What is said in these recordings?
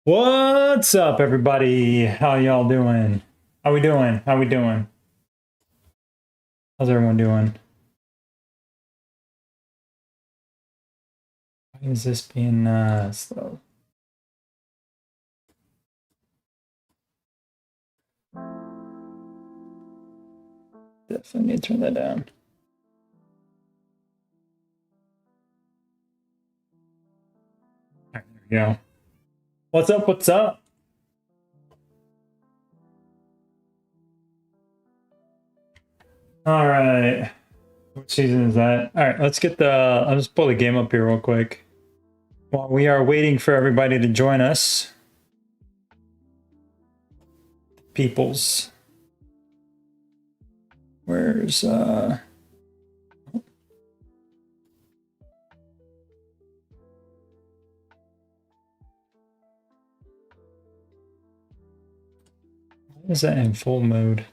What's up, everybody? How y'all doing? How we doing? How we doing? How's everyone doing? Why is this being slow? Definitely need to turn that down. All right, there we go. What's up? What's up? All right. What season is that? All right, let's get the. I'll just pull the game up here real quick. While we are waiting for everybody to join us, peoples. Where's Why is that in full mode?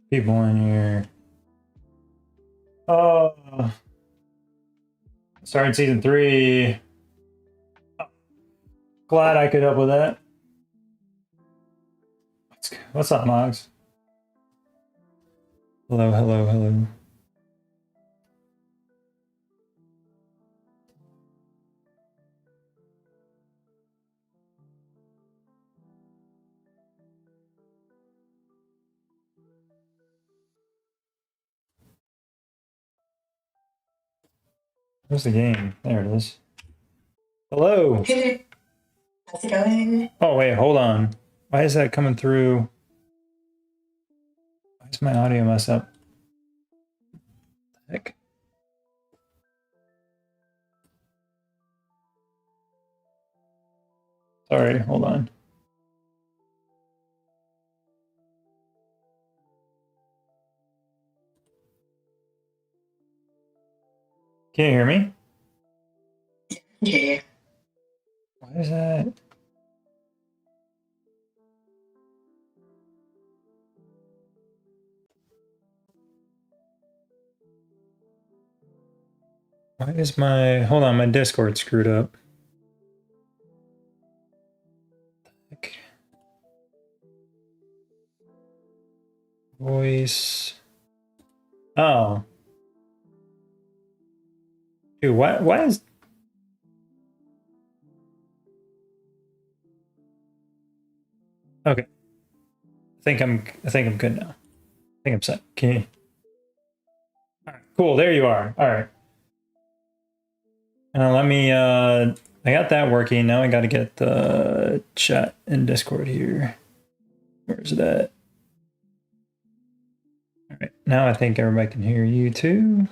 People in here. Oh, started season 3. Glad I could help with that. What's up, Mogs? Hello, hello, hello. Where's the game? There it is. Hello. Hey, how's it going? Oh, wait, hold on. Why is that coming through? Why is my audio mess up? Heck. Sorry, hold on. Can you hear me? Yeah. Why is that? Why is my... Hold on, my Discord screwed up. Heck. Voice... Oh. Dude, why is... Okay. I think I'm good now. I think I'm set. Can you... All right, cool, there you are. All right. Let me, I got that working. Now I got to get the chat in Discord here. Where's that? All right. Now I think everybody can hear you too.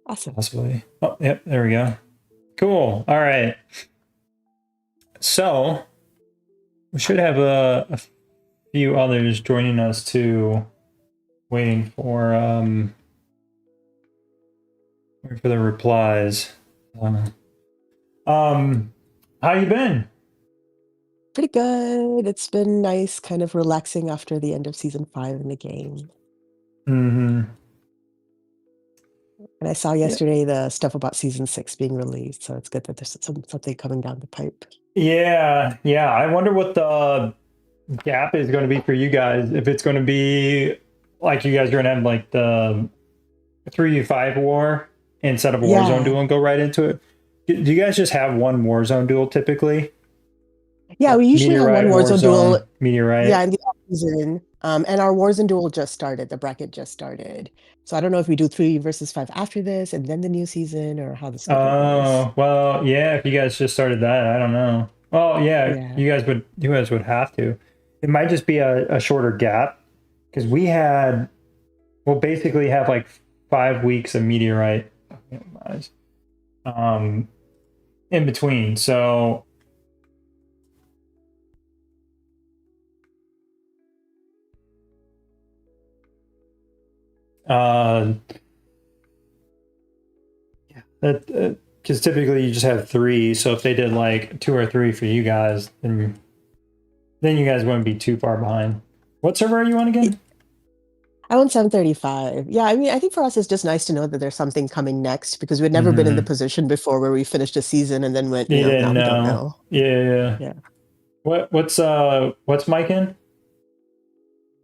Awesome. Possibly. Oh, yep. There we go. Cool. All right. So we should have a few others joining us too. Waiting for the replies. How you been? Pretty good. It's been nice, kind of relaxing after the end of season 5 in the game. Mm-hmm. And I saw yesterday the stuff about season 6 being released, so it's good that there's something coming down the pipe. Yeah, yeah. I wonder what the gap is going to be for you guys. If it's going to be like you guys are going to have like the 3v5 war instead of a Warzone duel and go right into it. Do you guys just have one Warzone duel typically? Yeah, we usually have one Meteorite, Warzone duel. Warzone, Meteorite. Yeah, in the off season. And our Warzone duel just started. The bracket just started. So I don't know if we do 3 versus 5 after this and then the new season or how the schedule goes. Oh, well, yeah, if you guys just started that, I don't know. Well, yeah, Yeah. you guys would have to. It might just be a shorter gap because we'll basically have like 5 weeks of meteorite um in between. So uh that because typically you just have three. So if they did like 2 or 3 for you guys, then you guys wouldn't be too far behind. What server are you on again? I want 735. Yeah, I mean, I think for us it's just nice to know that there's something coming next because we'd never been in the position before where we finished a season and then went, You now didn't we don't know. know. Yeah. Yeah. What's Mike in?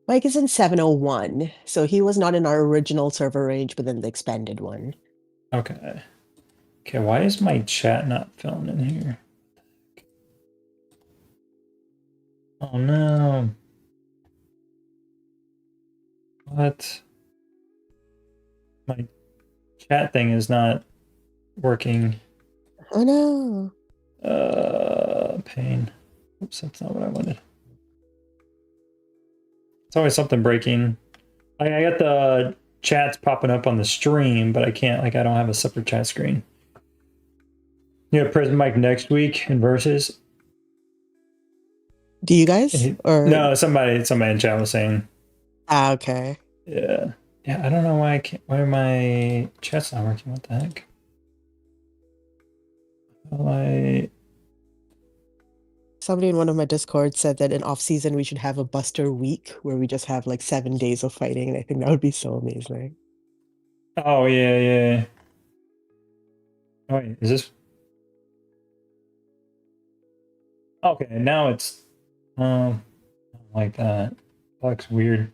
Mike is in 701, so he was not in our original server range, but then the expanded one. Okay. Okay, why is my chat not filling in here? Oh no. What? My chat thing is not working. Oh no. Pain. Oops, that's not what I wanted. It's always something breaking. I got the chats popping up on the stream, but I can't, like, I don't have a separate chat screen. You know, Prison Mike next week in Versus. Do you guys? Or No, somebody in chat was saying. okay. Yeah. Yeah, I don't know why why my chat's not working. What the heck? Well, Somebody in one of my Discords said that in off season we should have a Buster week where we just have like 7 days of fighting, and I think that would be so amazing. oh yeah. Oh, wait, is this okay? Now it's like that. Looks weird.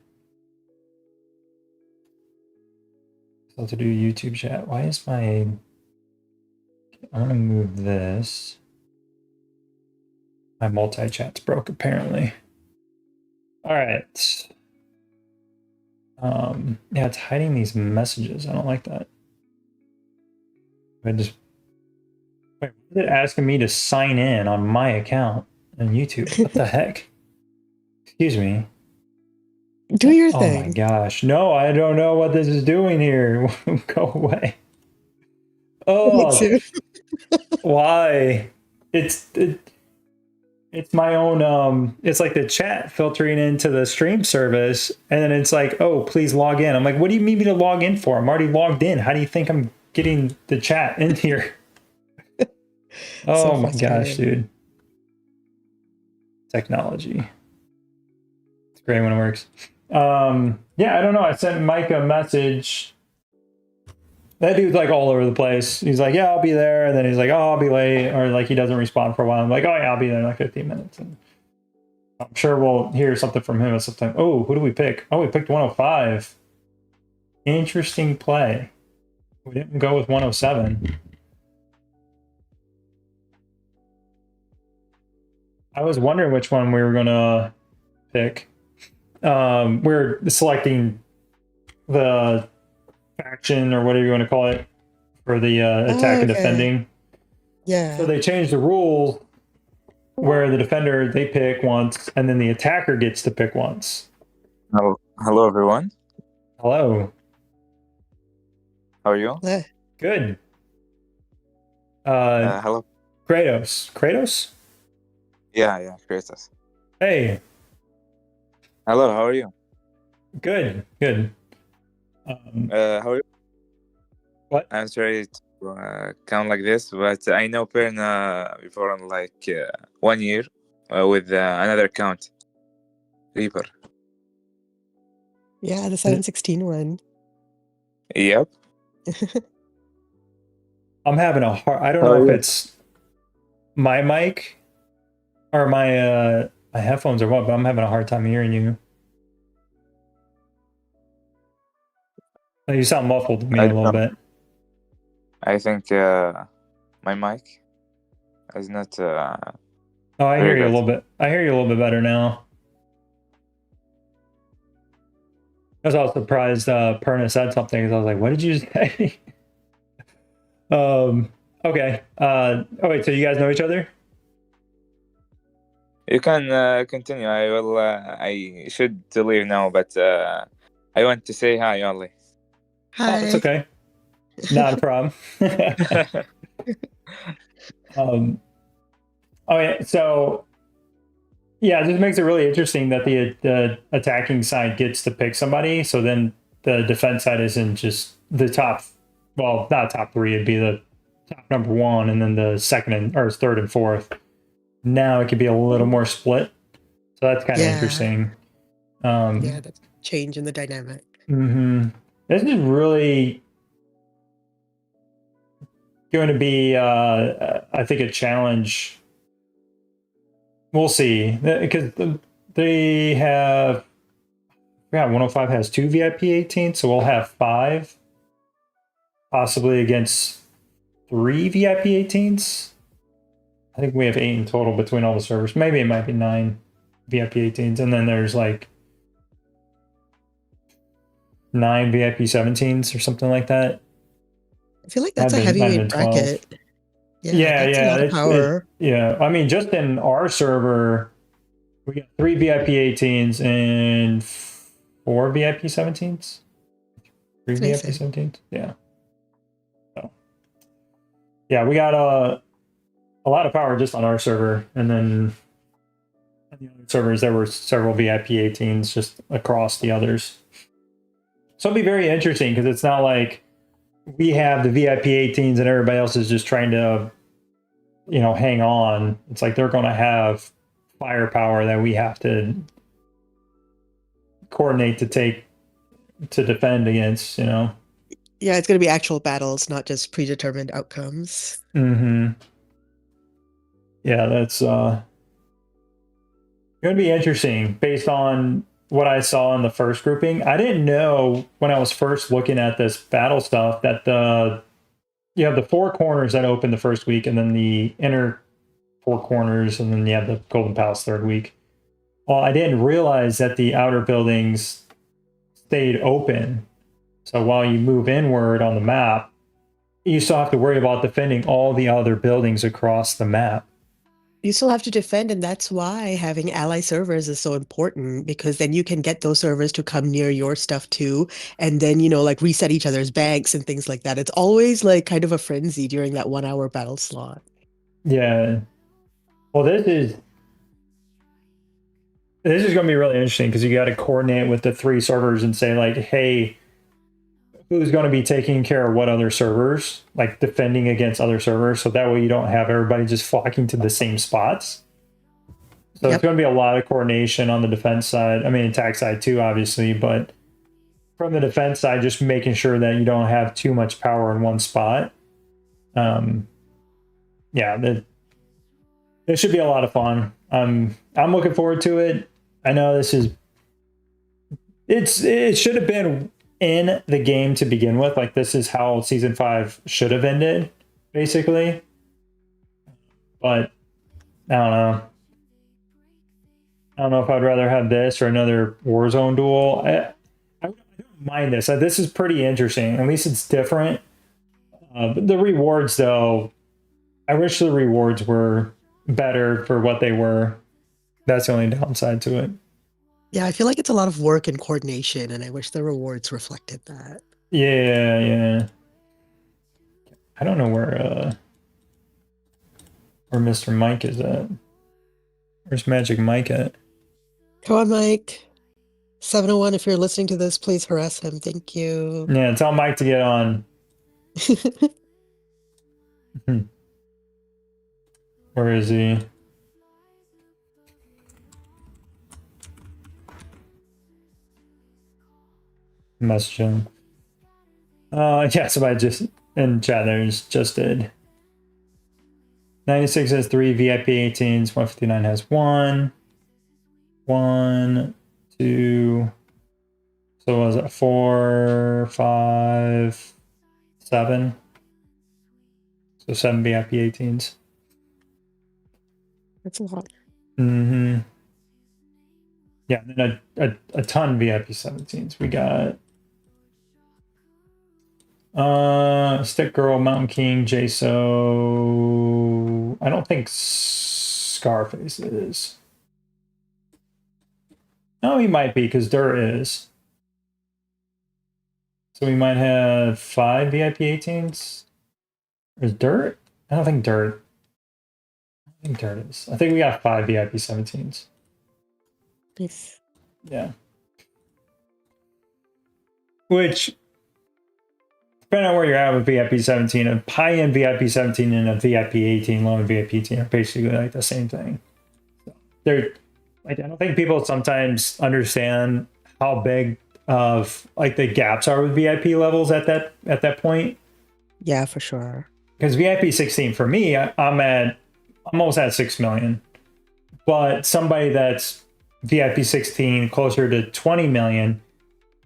So to do YouTube chat. Why is my I want to move this. My multi-chat's broke apparently. All right. Yeah, it's hiding these messages. I don't like that. I just wait, why is it asking me to sign in on my account on YouTube? What the heck? Excuse me. Do your Oh my thing. gosh. No, I don't know what this is doing here. Go away. Me Oh, too. why? It's my own it's like the chat filtering into the stream service and then it's like, "Oh, please log in." I'm like, "What do you need me to log in for? I'm already logged in. How do you think I'm getting the chat in here?" So Oh my gosh, frustrating. dude. Technology. It's great when it works. Yeah, I don't know. I sent Mike a message. That dude's like all over the place. He's like, "Yeah, I'll be there," and then he's like, "Oh, I'll be late," or like he doesn't respond for a while. I'm like, "Oh yeah, I'll be there in like 15 minutes." And I'm sure we'll hear something from him at some time. Oh, who do we pick? Oh, we picked 105. Interesting play. We didn't go with 107. I was wondering which one we were gonna pick. We're selecting the faction or whatever you want to call it for the attack Oh, and okay. defending. Yeah. So they changed the rules where the defender they pick once and then the attacker gets to pick once. Hello everyone. Hello. How are you? Good. Hello. Kratos. Yeah, Kratos. Hey. Hello, how are you? Good. How are you? What? I'm sorry to come like this, but I know Perna before in like 1 year with another account, Reaper. Yeah, the 716 one. Yep. I'm having a hard. I don't How know are if you? it's my mic or my headphones or what, but I'm having a hard time hearing you. You sound muffled to me I a don't little know. bit. I think my mic is not Oh, I Very hear you a good. little bit. I hear you a little bit better now. I was also surprised Perna said something because I was like, what did you say? Okay. Oh wait, so you guys know each other? You can continue. I will. I should leave now, but I want to say hi only. Oh, it's Hi. okay. Not a problem. um, oh yeah, so yeah, it just makes it really interesting that the attacking side gets to pick somebody. So then the defense side isn't just the top. Well, not top three. It'd be the top number one, and then the second and or third and fourth. Now it could be a little more split. So that's kind of Yeah. interesting. Yeah, that's change in the dynamic. This is really going to be, I think, a challenge. We'll see because they have. Yeah, 105 has 2 VIP 18, so we'll have 5, possibly against 3 VIP 18s. I think we have 8 in total between all the servers. Maybe it might be 9 VIP 18s, and then there's like 9 VIP 17s or something like that. I feel like that's a Might have heavyweight been 12. bracket. Yeah, Yeah, that's a yeah, lot of power. yeah. I mean, just in our server, we got 3 VIP 18s and 4 VIP 17s. 3 That's VIP amazing. 17s. Yeah. So, yeah, we got a lot of power just on our server, and then on the other servers there were several VIP 18s just across the others. So it'll be very interesting because it's not like we have the VIP 18s and everybody else is just trying to, hang on. It's like they're going to have firepower that we have to coordinate to defend against. Yeah, it's going to be actual battles, not just predetermined outcomes. Yeah, that's going to be interesting based on what I saw in the first grouping. I didn't know when I was first looking at this battle stuff that you have the 4 corners that open the first week, and then the inner 4 corners, and then you have the Golden Palace third week. Well, I didn't realize that the outer buildings stayed open. So while you move inward on the map, you still have to worry about defending all the other buildings across the map. You still have to defend, and that's why having ally servers is so important, because then you can get those servers to come near your stuff too, and then, like reset each other's banks and things like that. It's always like kind of a frenzy during that 1 hour battle slot. Yeah. Well, this is going to be really interesting because you got to coordinate with the 3 servers and say like, hey, who's going to be taking care of what other servers, like defending against other servers, so that way you don't have everybody just flocking to the same spots. So it's going to be a lot of coordination on the defense side. I mean, attack side too, obviously, but from the defense side, just making sure that you don't have too much power in one spot. Yeah, it should be a lot of fun. I'm looking forward to it. I know it should have been in the game to begin with. Like, this is how season 5 should have ended, basically. But I don't know. I don't know if I'd rather have this or another Warzone duel. I don't mind this. This is pretty interesting. At least it's different. But the rewards, though, I wish the rewards were better for what they were. That's the only downside to it. Yeah, I feel like it's a lot of work and coordination, and I wish the rewards reflected that. Yeah. I don't know where Mr. Mike is at. Where's Magic Mike at? Come on, Mike. 701, if you're listening to this, please harass him. Thank you. Yeah, tell Mike to get on. Where is he? Message him. Yeah, somebody just in chat there's just did. 96 has 3 VIP 18s, 159 has 1. 1, 2. So was it 4, 5, 7? So 7 VIP 18s. That's a lot. Mm-hmm. Yeah, and then a ton VIP 17s. We got Stick Girl, Mountain King, Jaso. I don't think Scarface is. No, he might be because Dirt is. So we might have 5 VIP 18s. Is Dirt? I don't think Dirt. I think Dirt is. I think we got 5 VIP 17s. Nice. Yeah. Which, depending on where you're at with VIP 17, a high-end VIP 17 and a VIP 18, low-end VIP 18 are basically like the same thing. They're like, I don't think people sometimes understand how big of like the gaps are with VIP levels at that point. Yeah, for sure. Because VIP 16 for me, I'm almost at 6 million. But somebody that's VIP 16 closer to 20 million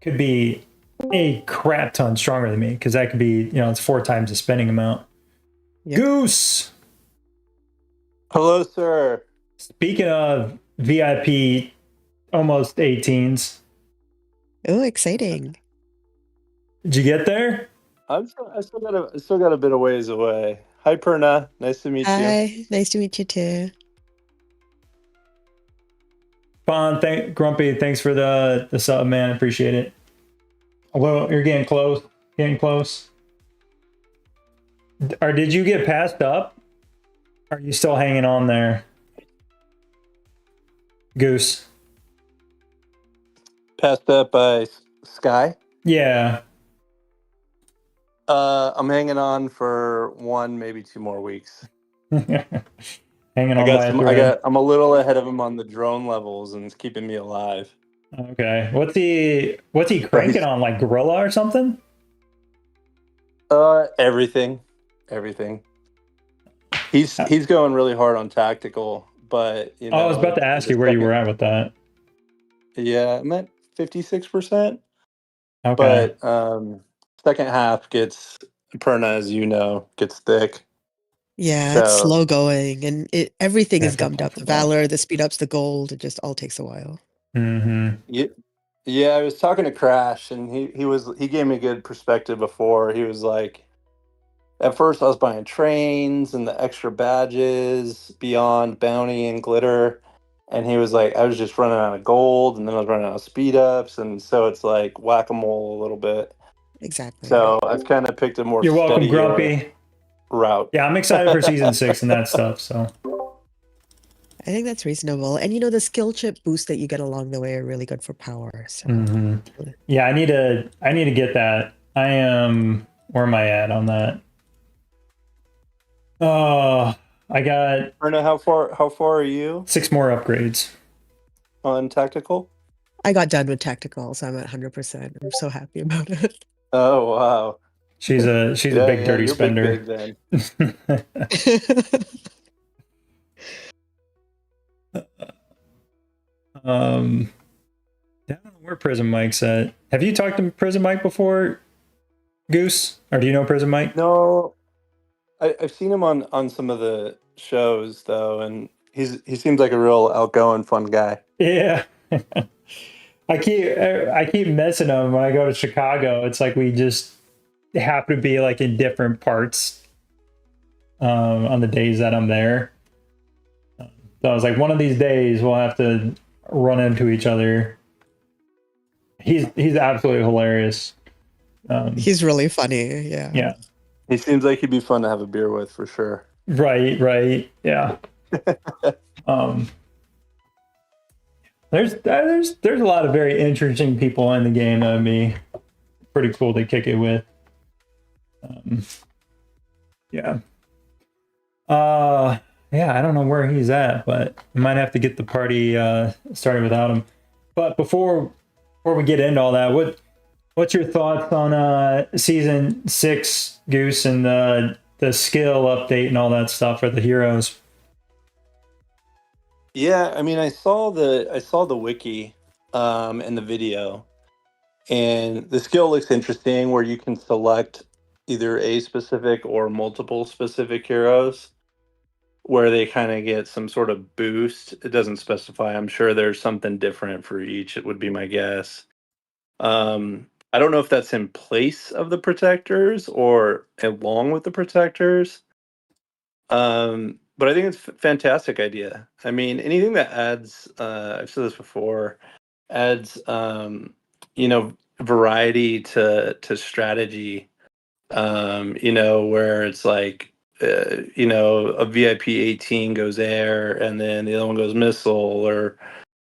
could be a crap ton stronger than me, because that could be, it's 4 times the spending amount. Yep. Goose. Hello, sir. Speaking of VIP almost 18s, Oh, exciting. did you get there? I still got a bit of ways away. Hi, Perna. Nice to meet you. Hi, nice to meet you too. Grumpy, thanks for the sub, man. I appreciate it. Well, you're getting close. Getting close. Or did you get passed up? Are you still hanging on there? Goose. Passed up by Sky. Yeah. I'm hanging on for 1, maybe 2 more weeks. Hanging on by a thread. I'm a little ahead of him on the drone levels, and it's keeping me alive. Okay. What's he cranking on? Like Gorilla or something? Everything. He's going really hard on tactical, but I was about to ask you where you were at with that. Yeah, I'm at 56%. Okay. But second half Perna, as you know, gets thick. Yeah, it's So- slow going, and everything is Yeah, gummed up. The valor, the speed ups, the gold. It just all takes a while. Mm-hmm. Yeah, I was talking to Crash, and he gave me a good perspective before. He was like, at first I was buying trains and the extra badges beyond bounty and glitter, and he was like, I was just running out of gold, and then I was running out of speed ups, and so it's like whack-a-mole a little bit. Exactly. So I've kind of picked a more You're welcome, steadier Grumpy. route. Yeah, I'm excited for season 6 and that stuff. So I think that's reasonable. And the skill chip boosts that you get along the way are really good for power. So yeah, I need to get that. Where am I at on that? Oh, I got Erna, how far are you 6 more upgrades. on tactical? I got done with tactical, so I'm at 100%. I'm so happy about it. Oh wow. She's a big dirty you're spender. big then. I don't know where Prison Mike's at. Have you talked to Prison Mike before, Goose? Or do you know Prison Mike? No, I've seen him on some of the shows though, and he seems like a real outgoing, fun guy. Yeah. I keep messing him when I go to Chicago. It's like we just happen to be like in different parts on the days that I'm there. So I was like, one of these days we'll have to run into each other. He's absolutely hilarious. He's really funny. Yeah. Yeah. He seems like he'd be fun to have a beer with for sure. Right. Yeah. There's a lot of very interesting people in the game that would be pretty cool to kick it with. Yeah. Yeah, I don't know where he's at, but we might have to get the party started without him. But before we get into all that, what's your thoughts on season 6, Goose, and the skill update and all that stuff for the heroes? Yeah, I mean, I saw the wiki and the video, and the skill looks interesting where you can select either a specific or multiple specific heroes, where they kind of get some sort of boost. It doesn't specify. I'm sure there's something different for each. It would be my guess. I don't know if that's in place of the protectors or along with the protectors. But I think it's a fantastic idea. I mean, anything that adds, I've said this before, adds, variety to strategy. Where it's like, a VIP 18 goes air and then the other one goes missile or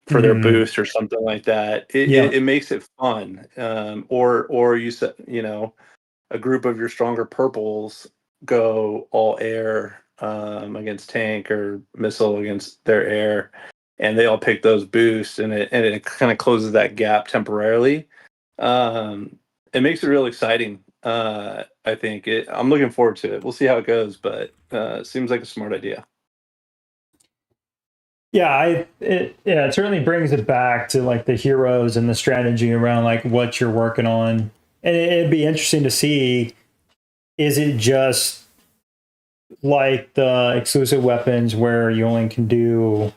for their boost or something like that. It makes it fun. Or you said, a group of your stronger purples go all air against tank or missile against their air, and they all pick those boosts, and it kind of closes that gap temporarily. It makes it real exciting. I think I'm looking forward to it. We'll see how it goes, but it seems like a smart idea. Yeah, it certainly brings it back to like the heroes and the strategy around like what you're working on. And it'd be interesting to see, is it just like the exclusive weapons where you only can do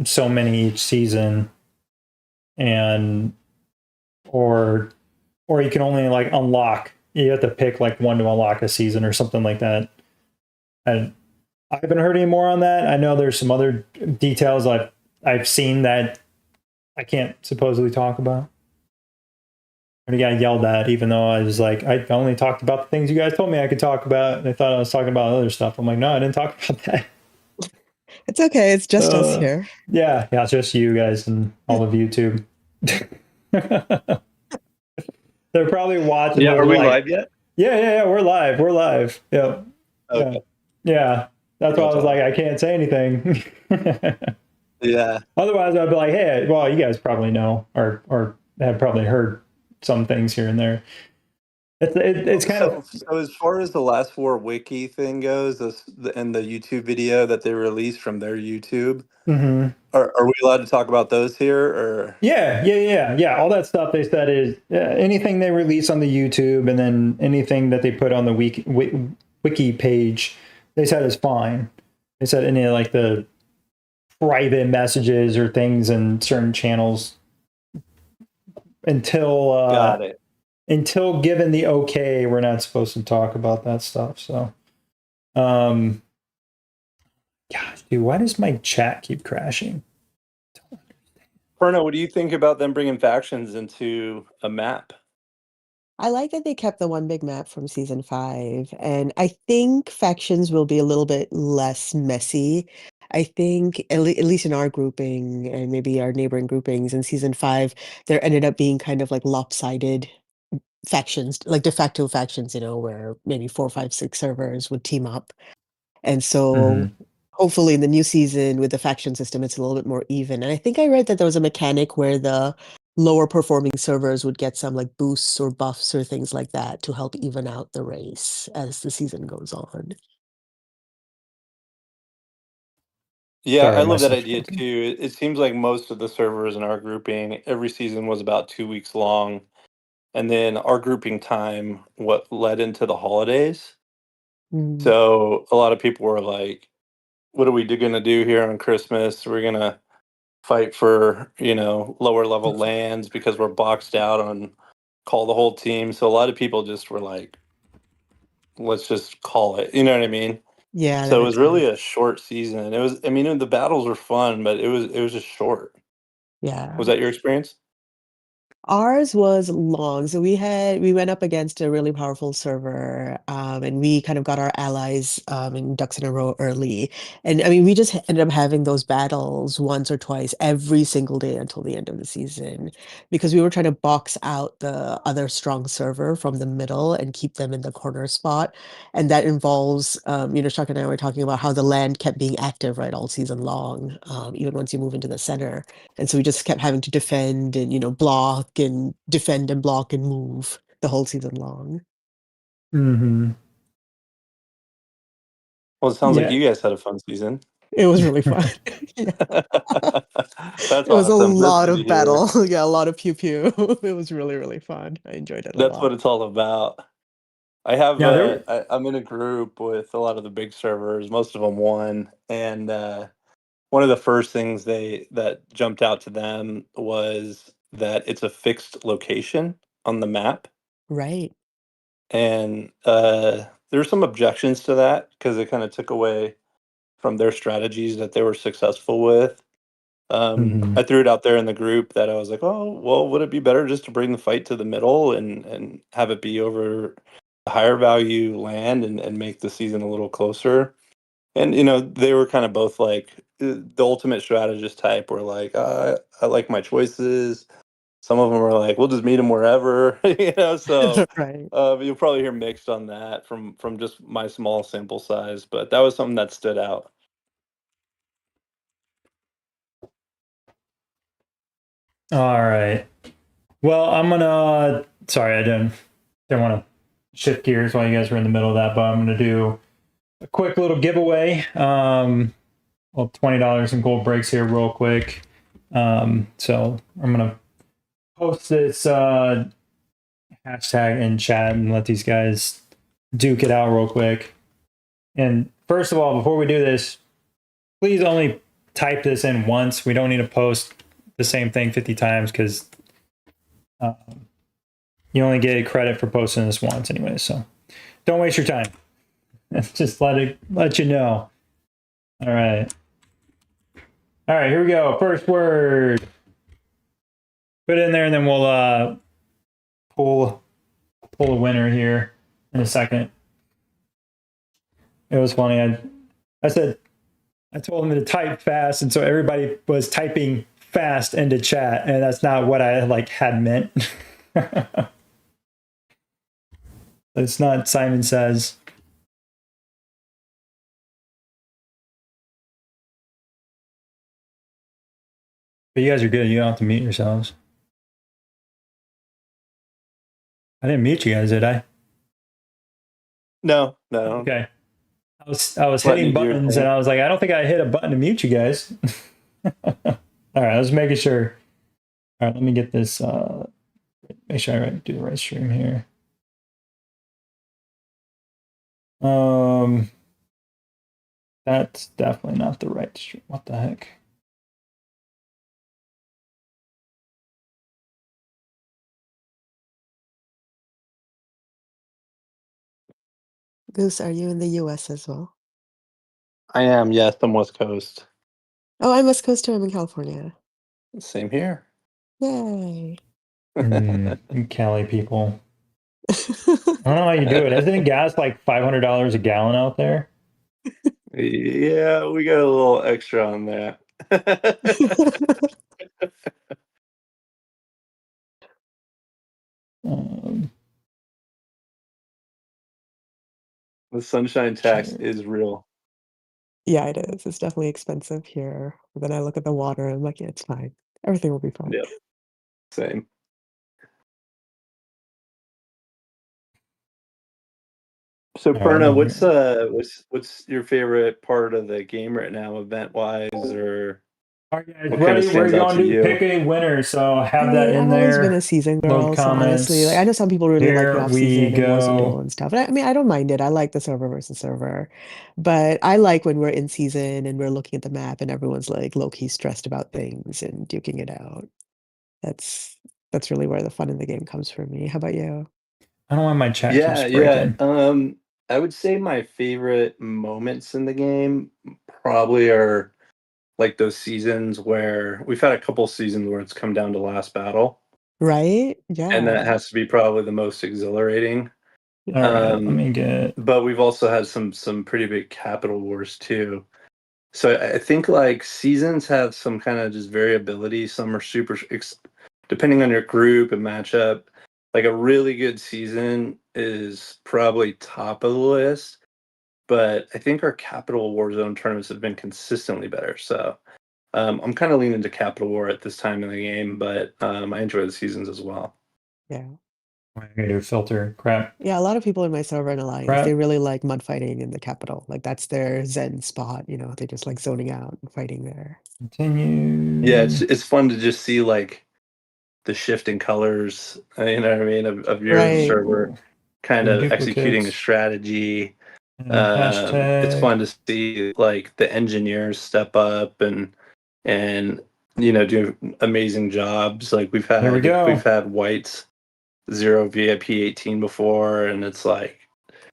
so many each season, and or you can only like unlock, you have to pick like one to unlock a season or something like that. And I haven't heard any more on that. I know there's some other details I've seen that I can't supposedly talk about. And I got yelled at, even though I was like, I only talked about the things you guys told me I could talk about. And they thought I was talking about other stuff. I'm like, no, I didn't talk about that. It's okay. It's just us here. Yeah, it's just you guys and all of YouTube. They're probably watching. Yeah, are we like, live yet? Yeah, we're live. We're live. Yeah. Okay. Yeah. That's why I was like, I can't say anything. Yeah. Otherwise, I'd be like, hey, well, you guys probably know or have probably heard some things here and there. It's kind of. So as far as the last four wiki thing goes, and the YouTube video that they released from their YouTube, are we allowed to talk about those here? Or Yeah. All that stuff they said is anything they release on the YouTube, and then anything that they put on the wiki page, they said is fine. They said any like the private messages or things in certain channels until got it. Until given the okay, we're not supposed to talk about that stuff. So, gosh, dude, why does my chat keep crashing? Perno, what do you think about them bringing factions into a map? I like that they kept the one big map from season 5, and I think factions will be a little bit less messy. I think, at least in our grouping and maybe our neighboring groupings in season 5, there ended up being kind of like lopsided factions, like de facto factions, where maybe 4, 5, 6 servers would team up. And so hopefully in the new season with the faction system, it's a little bit more even. And I think I read that there was a mechanic where the lower performing servers would get some like boosts or buffs or things like that to help even out the race as the season goes on. Yeah, Sorry, I my love that stuff's idea broken. too. It seems like most of the servers in our grouping, every season was about 2 weeks long. And then our grouping time, what led into the holidays. Mm. So a lot of people were like, what are we going to do here on Christmas? We're going to fight for, lower level lands because we're boxed out on call the whole team. So a lot of people just were like, let's just call it. You know what I mean? Yeah, that So it makes was really sense. a short season. It was, I mean, the battles were fun, but it was just short. Yeah. Was that your experience? Ours was long. So we went up against a really powerful server, and we kind of got our allies in ducks in a row early. And I mean, we just ended up having those battles once or twice every single day until the end of the season because we were trying to box out the other strong server from the middle and keep them in the corner spot. And that involves, Chuck and I were talking about how the land kept being active, right, all season long, even once you move into the center. And so we just kept having to defend and, block and defend and block and move the whole season long. Well, it sounds like Yeah. you guys had a fun season. It was really fun. Yeah. That's It was a awesome. That's lot good to of hear. battle. Yeah, a lot of pew pew. It was really, really fun. I enjoyed it a That's lot. what it's all about. I have Yeah, there. I'm in a group with a lot of the big servers. Most of them won, and one of the first things that jumped out to them was that it's a fixed location on the map, Right. and there's some objections to that because it kind of took away from their strategies that they were successful with. Mhm. I threw it out there in the group that I was like, oh, well, would it be better just to bring the fight to the middle and have it be over the higher value land and make the season a little closer? And they were kind of both like the ultimate strategist type. Were like, I like my choices. Some of them were like, we'll just meet them wherever, So Right. you'll probably hear mixed on that from just my small sample size. But that was something that stood out. All right. Well, I'm gonna. Sorry, I didn't want to shift gears while you guys were in the middle of that, but I'm gonna do a quick little giveaway. Well, $20 in gold breaks here, real quick. So I'm gonna post this hashtag in chat and let these guys duke it out real quick. And first of all, before we do this, please only type this in once. We don't need to post the same thing 50 times because you only get credit for posting this once anyway. So don't waste your time. Just let you know. All right. All right, here we go. First word. Put it in there and then we'll pull a winner here in a second. It was funny. I told him to type fast, and so everybody was typing fast into chat, and that's not what I had meant. It's not Simon Says. But you guys are good. You don't have to mute yourselves. I didn't mute you guys, did I? No. Okay. I was Letting hitting you do your buttons, thing. and I was like, I don't think I hit a button to mute you guys. All right, I was making sure. All right, let me get this. Make sure I do the right stream here. That's definitely not the right stream. What the heck? Goose, are you in the US as well? I am, yes, I'm West Coast. Oh, I'm West Coast too. I'm in California. Same here. Yay. Cali people. I don't know how you do it. Isn't gas like $500 a gallon out there? Yeah, we got a little extra on that. Um, The sunshine tax Sure. is real. Yeah, it is. It's definitely expensive here. But then I look at the water and I'm like, yeah, it's fine. Everything will be fine. Yep, same. So all right, Perna, I'm here. what's your favorite part of the game right now, event wise, or All right, guys, what kind of ready? We're stands out going to to you? pick a winner. So I have that mean, in I've always been a there. season Load girl, so honestly, like I comments. know some people really like the Here off we season and Warzone Duel go. and stuff. And I mean, I don't mind it. I like the server versus server. But I like when we're in season and we're looking at the map and everyone's like low-key stressed about things and duking it out. That's that's really where the fun in the game comes for me. How about you? I don't know why my chat keeps Yeah. breaking. I would say my favorite moments in the game probably are like those seasons where we've had a couple seasons where it's come down to last battle, Right? and that Yeah. has to be probably the most exhilarating. All right, let Um, me get. but we've also had some pretty big capital wars too. So I think like seasons have some kind of just variability. Some are depending on your group and matchup. Like a really good season is probably top of the list, but I think our Capital Warzone tournaments have been consistently better. So I'm kind of leaning to Capital War at this time in the game, but I enjoy the seasons as well. Yeah. I gotta do a filter. Crap. Yeah, a lot of people in my server and Alliance, they Crap. really like mud fighting in the capital. Like that's their zen spot, they just like zoning out and fighting there. Yeah, Continue. it's fun to just see like the shift in colors, you know what I mean, of your Right. server Ooh. kind of executing a Duplicates. strategy. And hashtag. It's fun to see like the engineers step up and do amazing jobs. Like Here we go. we've had whites 0 VIP 18 before, and it's like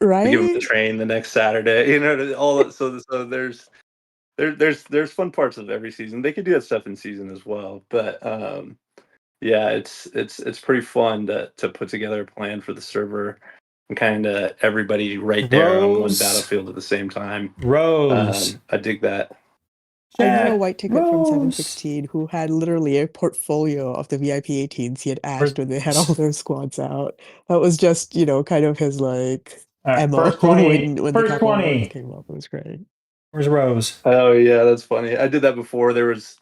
we give them the Right? train the next Saturday. All that. So there's fun parts of every season. They could do that stuff in season as well, but yeah, it's pretty fun to put together a plan for the server and kind of everybody right there on one Rose. battlefield at the same time. Rose. I dig that. I knew a Jack white ticket from Rose. 716 who had literally a portfolio of the VIP 18s he had ashed when they had all their squads out. That was just, kind of his like All right, MO first 20. when the First capital awards 20. came up. It was great. Where's Rose? Oh yeah, that's funny. I did that before. There was,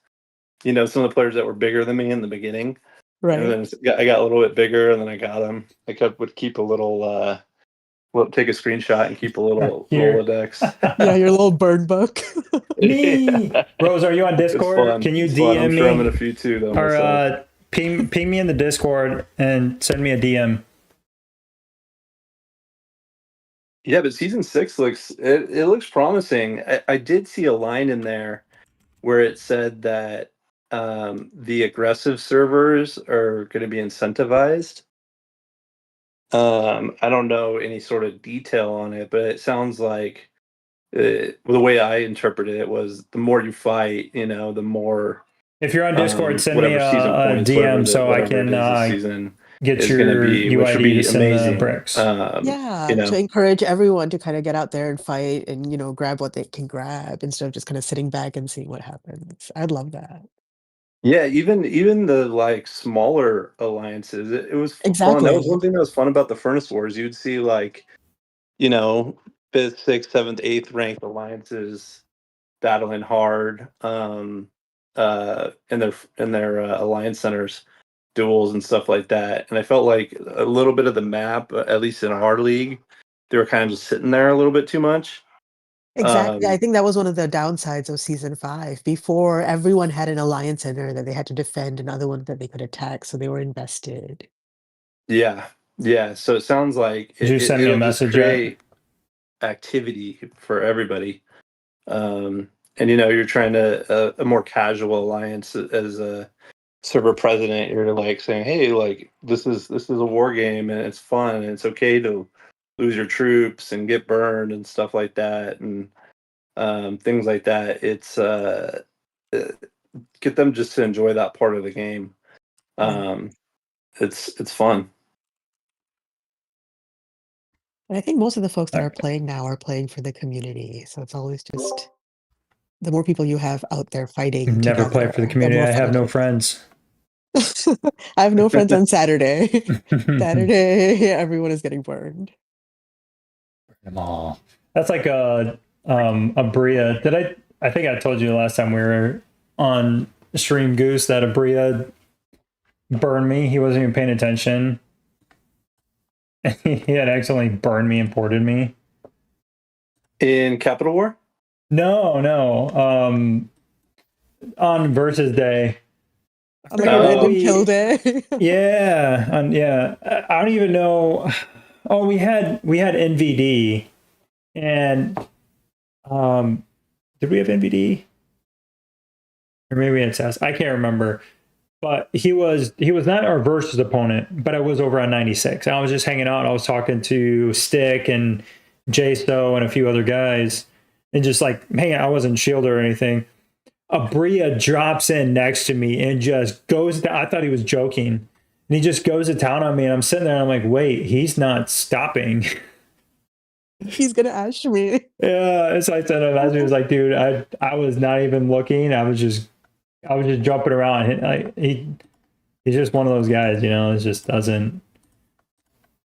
some of the players that were bigger than me in the beginning, and Right. then I got a little bit bigger, and then I got them. Would keep a little, take a screenshot and keep a little Here. Rolodex. Yeah, your little burn book. Me. Yeah. Rose, are you on It's Discord? fun. Can you It's fun. DM I'm me? sure I'm in a few too, though. Or Myself. ping me in the Discord and send me a DM. Yeah, but season 6 it looks promising. I did see a line in there where it said that the aggressive servers are going to be incentivized. I don't know any sort of detail on it, but it sounds like the way I interpreted it was the more you fight, the more If you're on Discord, send me whatever a season points, DM so I whatever it can is this season get is going to your be, which would UID to be send the amazing. bricks. Yeah, to encourage everyone to kind of get out there and fight and, grab what they can grab instead of just kind of sitting back and seeing what happens. I'd love that. Yeah, even the like smaller alliances, it was fun. That was Exactly. one thing that was fun about the Furnace Wars. You'd see like, you know, fifth, sixth, seventh, eighth ranked alliances battling hard, in their alliance centers, duels and stuff like that. And I felt like a little bit of the map, at least in our league, they were kind of just sitting there a little bit too much. Exactly. I Um, think that was one of the downsides of season 5. Before, everyone had an alliance center that they had to defend, another one that they could attack, so they were invested. yeah, yeah. So it sounds like Did you send me a it'll just message yet? create activity for everybody. And you're trying to a more casual alliance as a server president. You're like saying, hey, like this is a war game and it's fun and it's okay to lose your troops and get burned and stuff like that and things like that. It's uh, get them just to enjoy that part of the game. Um, it's fun. And I think most of the folks that are Okay. playing now are playing for the community, so it's always just the more people you have out there fighting Never together, play for the the community. more I fun have it no is. friends. I have no friends on Saturday. Saturday, everyone is getting burned. Aw. That's like a Bria. I think I told you last time we were on Stream Goose that a Bria burned me. He wasn't even paying attention. He had accidentally burned me and ported me. In Capital War? No. On versus day. On like a random kill day. Yeah. I don't even know. Oh, we had NVD, and did we have NVD? Or maybe we had SAS. I can't remember. But he was not our versus opponent, but I was over on 96. I was just hanging out. I was talking to Stick and JSO and a few other guys, and just like, man, I wasn't shielded or anything. A Bria drops in next to me and just goes down. I thought he was joking. And he just goes to town on me. And I'm sitting there and I'm like, wait, he's not stopping. He's gonna ash me. Yeah. So I said, I was like, dude, I was not even looking. I was just jumping around. He's just one of those guys, it just doesn't.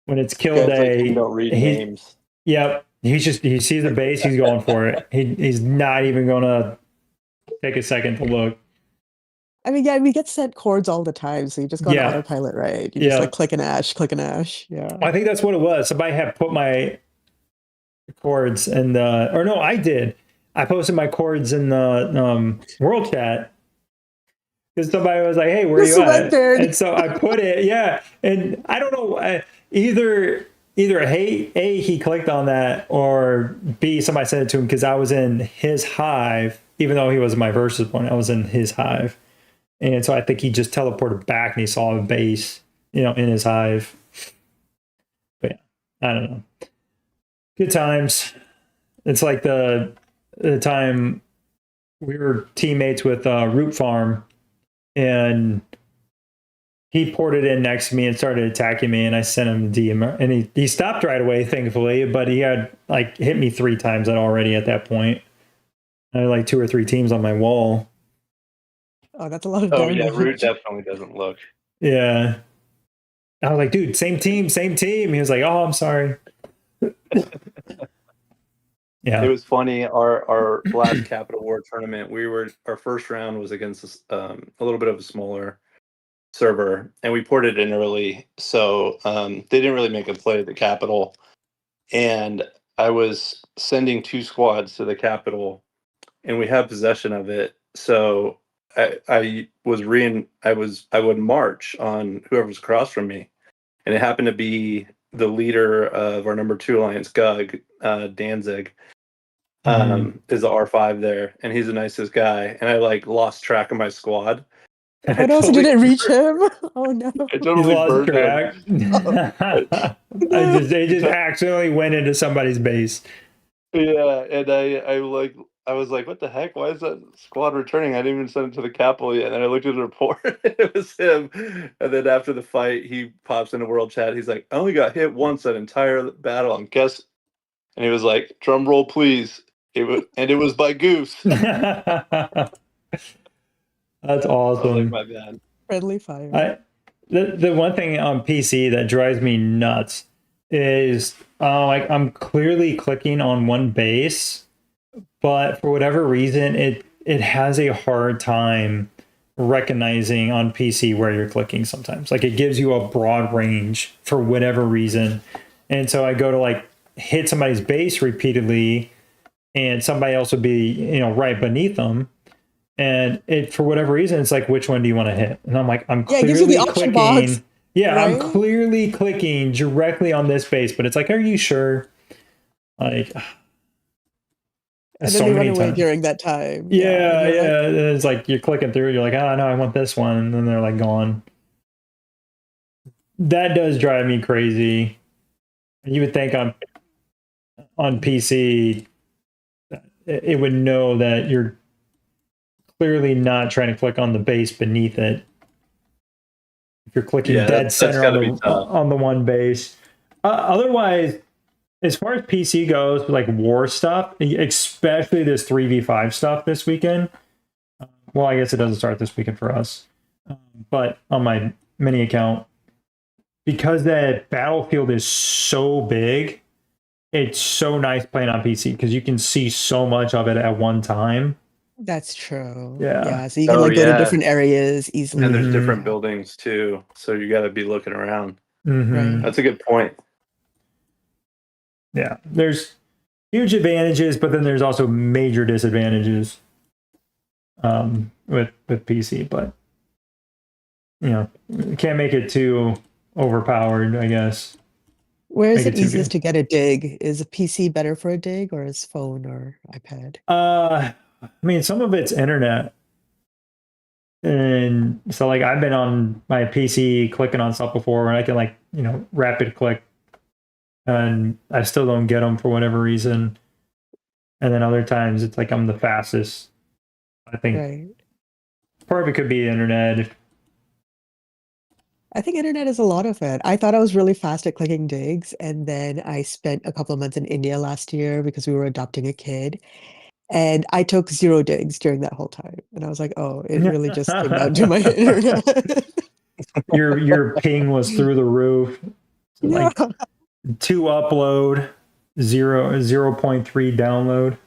When it's kill Guys day, like don't read names. Yep. He sees the base, he's going for it. He's not even gonna take a second to look. I mean, yeah, we get sent chords all the time, so you just go on Yeah. autopilot, right? You just like click an ash. Yeah. I think that's what it was. Somebody had put my chords in the, or no, I did. I posted my chords in the world chat because somebody was like, "Hey, where you at?" And so I put it, yeah. And I don't know, either either A, he clicked on that, or B, somebody sent it to him because I was in his hive, even though he wasn't my versus opponent, I was in his hive. And so I think he just teleported back and he saw a base, in his hive. But yeah, I don't know. Good times. It's like the time we were teammates with Root Farm, and he ported in next to me and started attacking me, and I sent him DM, and he stopped right away, thankfully, but he had like hit me 3 times already at that point. I had like 2 or 3 teams on my wall. Oh, that's a lot of Oh damage. yeah, Root definitely doesn't look. Yeah. I was like, dude, same team. He was like, oh, I'm sorry. Yeah. It was funny. Our last Capital War tournament, our first round was against a little bit of a smaller server, and we ported in early, so they didn't really make a play at the Capital. And I was sending 2 squads to the Capital, and we had possession of it. So I would march on whoever was across from me, and it happened to be the leader of our number 2 alliance, Gug Danzig. Is the R5 there, and he's the nicest guy. And I like lost track of my squad. Oh no, so did it reach him? Oh no. I He totally lost burned track. him. They just accidentally went into somebody's base. Yeah, and I was like, what the heck? Why is that squad returning? I didn't even send it to the capital yet. And then I looked at the report, it was him. And then after the fight, he pops into world chat. He's like, I only got hit once that entire battle. And guess, and he was like, drum roll, please. And it was by Goose. That's I was awesome. like, my bad. Friendly fire. The one thing on PC that drives me nuts is like I'm clearly clicking on one base, but for whatever reason it has a hard time recognizing on PC where you're clicking sometimes. Like it gives you a broad range for whatever reason. And so I go to like hit somebody's base repeatedly, and somebody else would be, right beneath them. And it, for whatever reason, it's like, which one do you want to hit? And I'm like, I'm Yeah, it gives you clearly the option clicking. box, Yeah, right? I'm clearly clicking directly on this base, but it's like, are you sure? Like, And so then they run many away times. during that time. Yeah, and you're like, And it's like you're clicking through. You're like, oh no, I want this one, and then they're like gone. That does drive me crazy. You would think on PC, it would know that you're clearly not trying to click on the base beneath it. If you're clicking dead center on the one base. Otherwise, as far as PC goes, like war stuff, especially this 3v5 stuff this weekend. Well, I guess it doesn't start this weekend for us. But on my mini account, because that battlefield is so big, it's so nice playing on PC because you can see so much of it at one time. that's true. Yeah. So you can go to different areas easily. And there's different buildings too, so you got to be looking around. Right. That's a good point. Yeah, there's huge advantages, but then there's also major disadvantages with PC. But you can't make it too overpowered, I guess. Where is it easiest to get a dig? Is a PC better for a dig, or is phone or iPad? I mean, some of it's internet. And so like I've been on my PC clicking on stuff before, and I can rapid click, and I still don't get them for whatever reason. And then other times it's like I'm the fastest. I think part of it could be internet. I think internet is a lot of it. I thought I was really fast at clicking digs, and then I spent a couple of months in India last year because we were adopting a kid, and I took 0 digs during that whole time. And I was like, oh, it really just came down to my internet. Your ping was through the roof. Like 2 upload, 0.3 download.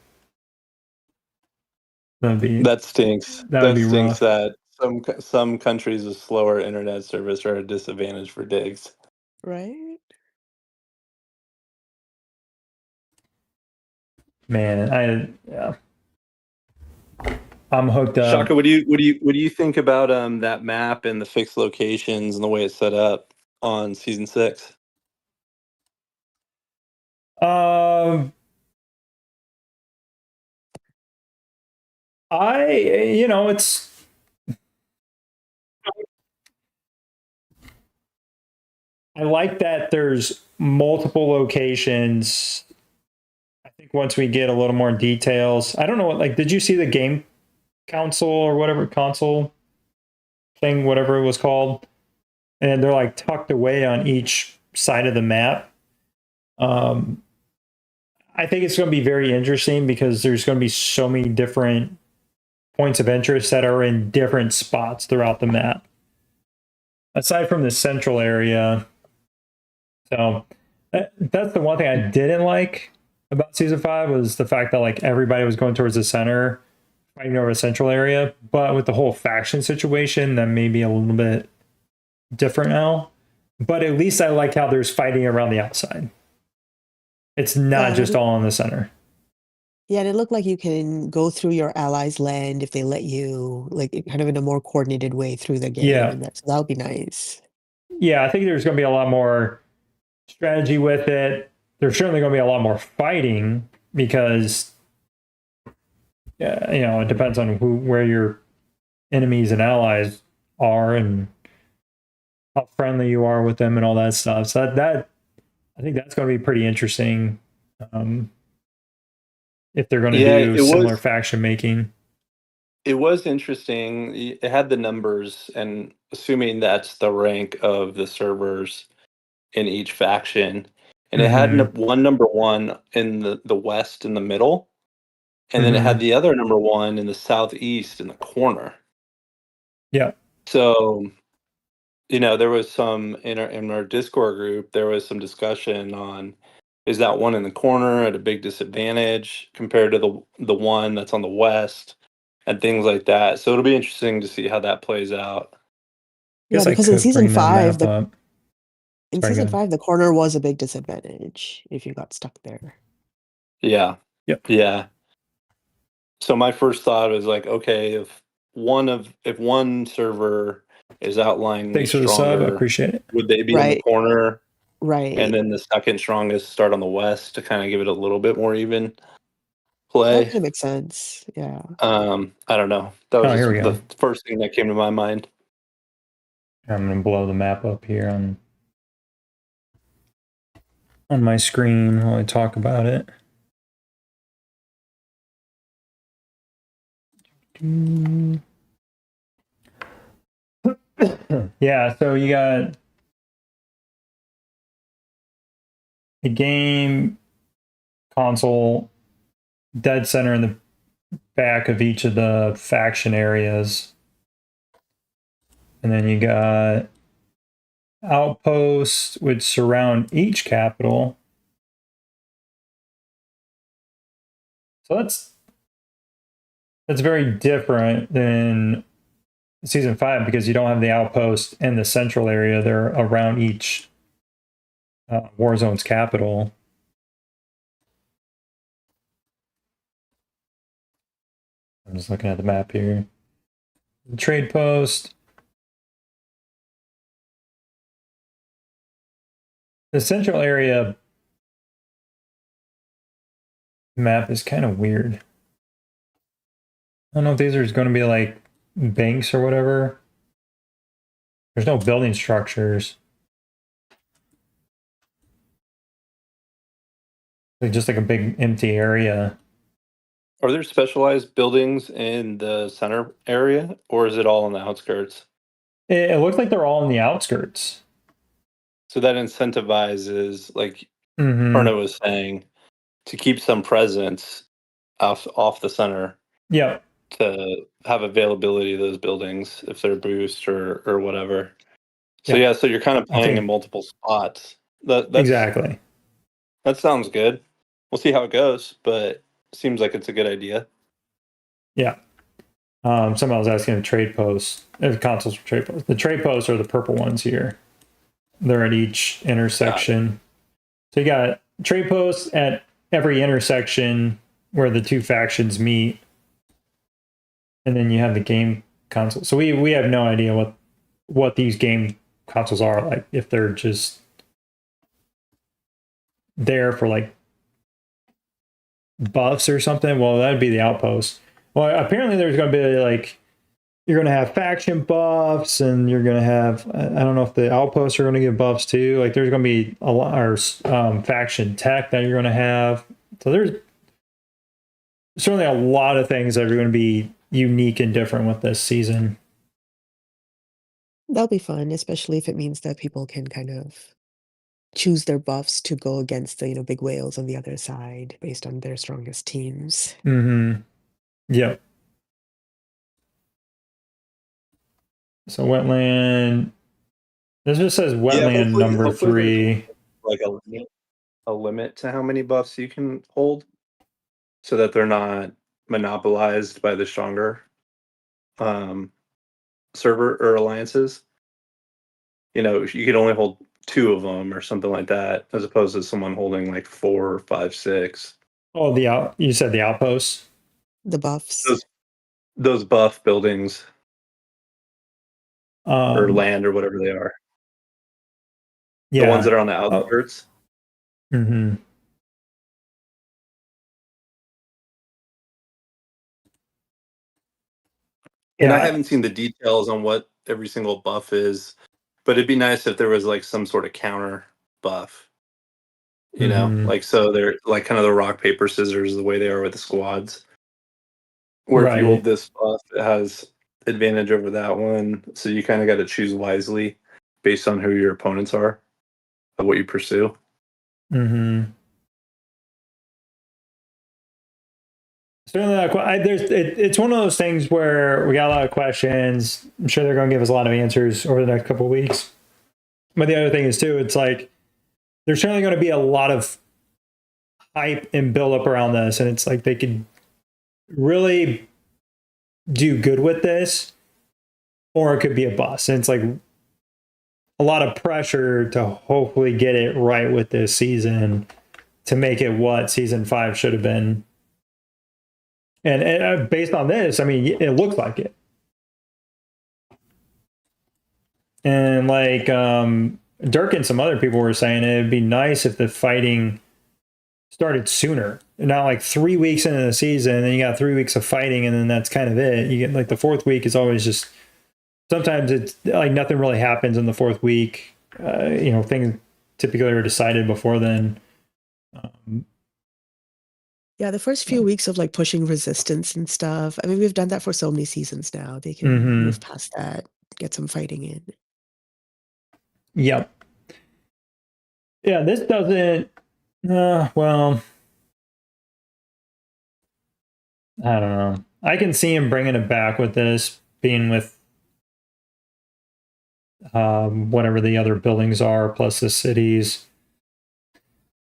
That stinks. That stinks rough. That some countries with slower internet service are a disadvantage for digs. Right? Man, I'm hooked up. Shaka, what do you think about that map and the fixed locations and the way it's set up on season 6? Um, it's I like that there's multiple locations. I think once we get a little more details, I don't know what like did you see the game console or whatever console thing, whatever it was called? And they're like tucked away on each side of the map. Um, I think it's going to be very interesting because there's going to be so many different points of interest that are in different spots throughout the map. Aside from the central area, so that's the one thing I didn't like about season 5 was the fact that like everybody was going towards the center, fighting over the central area. But with the whole faction situation, that may be a little bit different now. But at least I like how there's fighting around the outside. It's not Yeah, just all in the center. yeah, and it looked like you can go through your allies' land if they let you, like kind of in a more coordinated way through the game, Yeah. and that would be nice. Yeah, I think there's going to be a lot more strategy with it. There's certainly going to be a lot more fighting because it depends on where your enemies and allies are and how friendly you are with them and all that stuff. So that I think that's going to be pretty interesting if they're going to Yeah, do similar faction making. it was interesting. It had the numbers, and assuming that's the rank of the servers in each faction, and it had one number one in the west in the middle, and then it had the other number one in the southeast in the corner. Yeah. So, there was some in our Discord group, there was some discussion on is that one in the corner at a big disadvantage compared to the one that's on the west and things like that. So it'll be interesting to see how that plays out. Yeah, Guess I because in could season bring that 5, map up. Sorry, go ahead. the corner was a big disadvantage if you got stuck there. Yeah. Yep. Yeah. So my first thought was like, okay, if one server is outlining Thanks for the sub. I stronger, appreciate it. would they be in the Right. corner? Right. And then the second strongest start on the west to kind of give it a little bit more even play. That makes sense. Yeah. I don't know. That was Oh, here we the go. first thing that came to my mind. I'm going to blow the map up here on my screen while I talk about it. Yeah, so you got a game console dead center in the back of each of the faction areas. And then you got outposts which surround each capital. So that's very different than season 5 because you don't have the outpost and the central area. They're around each Warzone's capital. I'm just looking at the map here. The trade post. The central area map is kind of weird. I don't know if these are going to be like banks or whatever. There's no building structures. Like just like a big empty area. Are there specialized buildings in the center area, or is it all on the outskirts? It looks like they're all in the outskirts. So that incentivizes, like Mm-hmm. Perna was saying, to keep some presence off the center. Yeah. To have availability of those buildings if they're boost or whatever. So so you're kind of playing in multiple spots. That's exactly. That sounds good. We'll see how it goes, but seems like it's a good idea. Yeah. Someone was asking the trade posts. Consoles for trade posts. The trade posts are the purple ones here. They're at each intersection. So you got trade posts at every intersection where the two factions meet. And then you have the game console. So we have no idea what these game consoles are like, if they're just there for like buffs or something. Well, that'd be the outpost. Well, apparently there's going to be like, you're going to have faction buffs, and you're going to have, I don't know if the outposts are going to get buffs too. Like there's going to be a lot, or faction tech that you're going to have. So there's certainly a lot of things that are going to be unique and different with this season. That'll be fun, especially if it means that people can kind of choose their buffs to go against the, big whales on the other side based on their strongest teams. Mm-hmm. Yep. So wetland. This just says wetland number 3. Like a limit to how many buffs you can hold, so that they're not monopolized by the stronger server or alliances. You could only hold 2 of them or something like that, as opposed to someone holding like 4, 5, 6. Oh, you said the outposts? The buffs. Those buff buildings or land or whatever they are. Yeah. The ones that are on the outskirts. Mm-hmm. And I haven't seen the details on what every single buff is, but it'd be nice if there was like some sort of counter buff. Like, so they're like kind of the rock, paper, scissors, the way they are with the squads. Where if you hold this buff, it has advantage over that one. So you kind of got to choose wisely based on who your opponents are, of what you pursue. Mm-hmm. It's one of those things where we got a lot of questions. I'm sure they're going to give us a lot of answers over the next couple of weeks. But the other thing is too, it's like there's certainly going to be a lot of hype and build up around this, and it's like they could really do good with this, or it could be a bust. And it's like a lot of pressure to hopefully get it right with this season to make it what season 5 should have been. And based on this, I mean, it looks like it. And like Dirk and some other people were saying, it'd be nice if the fighting started sooner. Not like 3 weeks into the season, and then you got 3 weeks of fighting, and then that's kind of it. You get like the 4th week is always just, sometimes it's like nothing really happens in the 4th week. Things typically are decided before then. Yeah, the first few weeks of like pushing resistance and stuff. I mean, we've done that for so many seasons now. They can move past that, get some fighting in. Yep. Yeah, this doesn't. Well, I don't know. I can see him bringing it back with this being with whatever the other buildings are, plus the cities.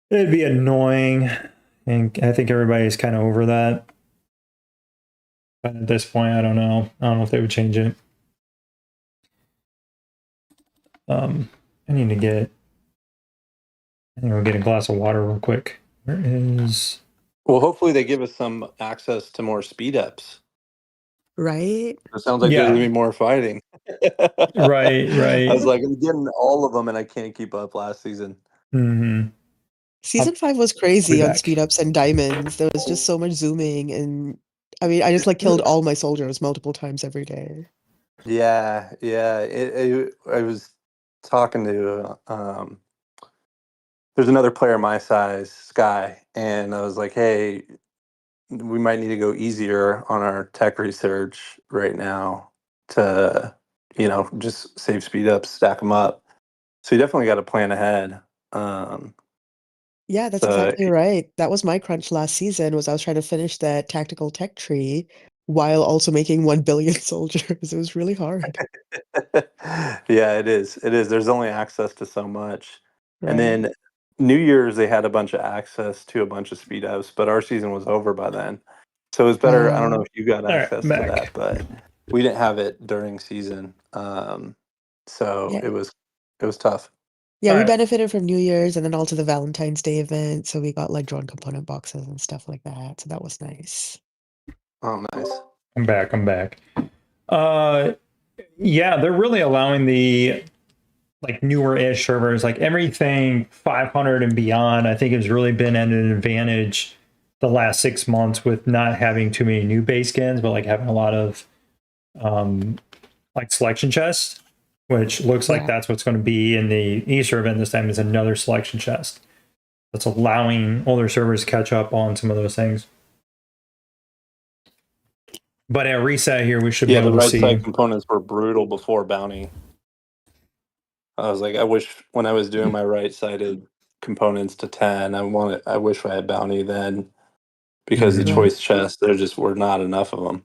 It'd be annoying. And I think everybody's kind of over that. But at this point, I don't know. I don't know if they would change it. I think we'll get a glass of water real quick. Where is... Well, hopefully they give us some access to more speedups. Right? It sounds like there's going to be more fighting. Right. I was like, I'm getting all of them, and I can't keep up last season. Mm-hmm. Season 5 was crazy on speedups and diamonds. There was just so much zooming, and I mean, I just like killed all my soldiers multiple times every day. Yeah. I was talking to there's another player my size, Sky, and I was like, hey, we might need to go easier on our tech research right now to, just save speedups, stack them up. So you definitely got to plan ahead. Yeah, that's exactly right. That was my crunch last season, was I was trying to finish that tactical tech tree while also making 1 billion soldiers. It was really hard. Yeah, it is. There's only access to so much. Right. And then New Year's, they had a bunch of access to a bunch of speed ups, but our season was over by then. So it was better. I don't know if you got access to that, but we didn't have it during season. So it was tough. Yeah, we benefited from New Year's and then also the Valentine's Day event. So we got like drawn component boxes and stuff like that. So that was nice. Oh, nice. I'm back. Yeah, they're really allowing the like newer-ish servers, like everything 500 and beyond. I think has really been at an advantage the last 6 months with not having too many new base skins, but like having a lot of like selection chests, which looks like Yeah. that's what's going to be in the Easter event this time, is another selection chest. That's allowing older servers to catch up on some of those things. But at reset here, we should be Yeah, the able to right see. side components were brutal before bounty. I was like, I wish when I was doing my right sided components to 10, I wish I had bounty then, because the Mhm. Right. choice chests, there just were not enough of them.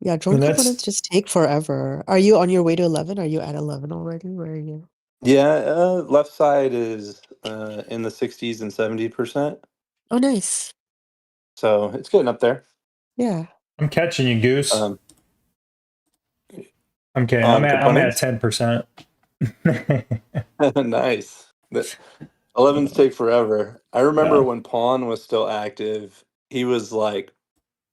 Yeah, drone And that's- components just take forever. Are you on your way to 11? Are you at 11 already? Where are you? Yeah, left side is in the 60s and 70%. Oh, nice. So it's getting up there. Yeah. I'm catching you, Goose. Um, I'm kidding. on I'm at components? 10%. Nice. The 11s take forever. I remember Yeah. when Pawn was still active, he was like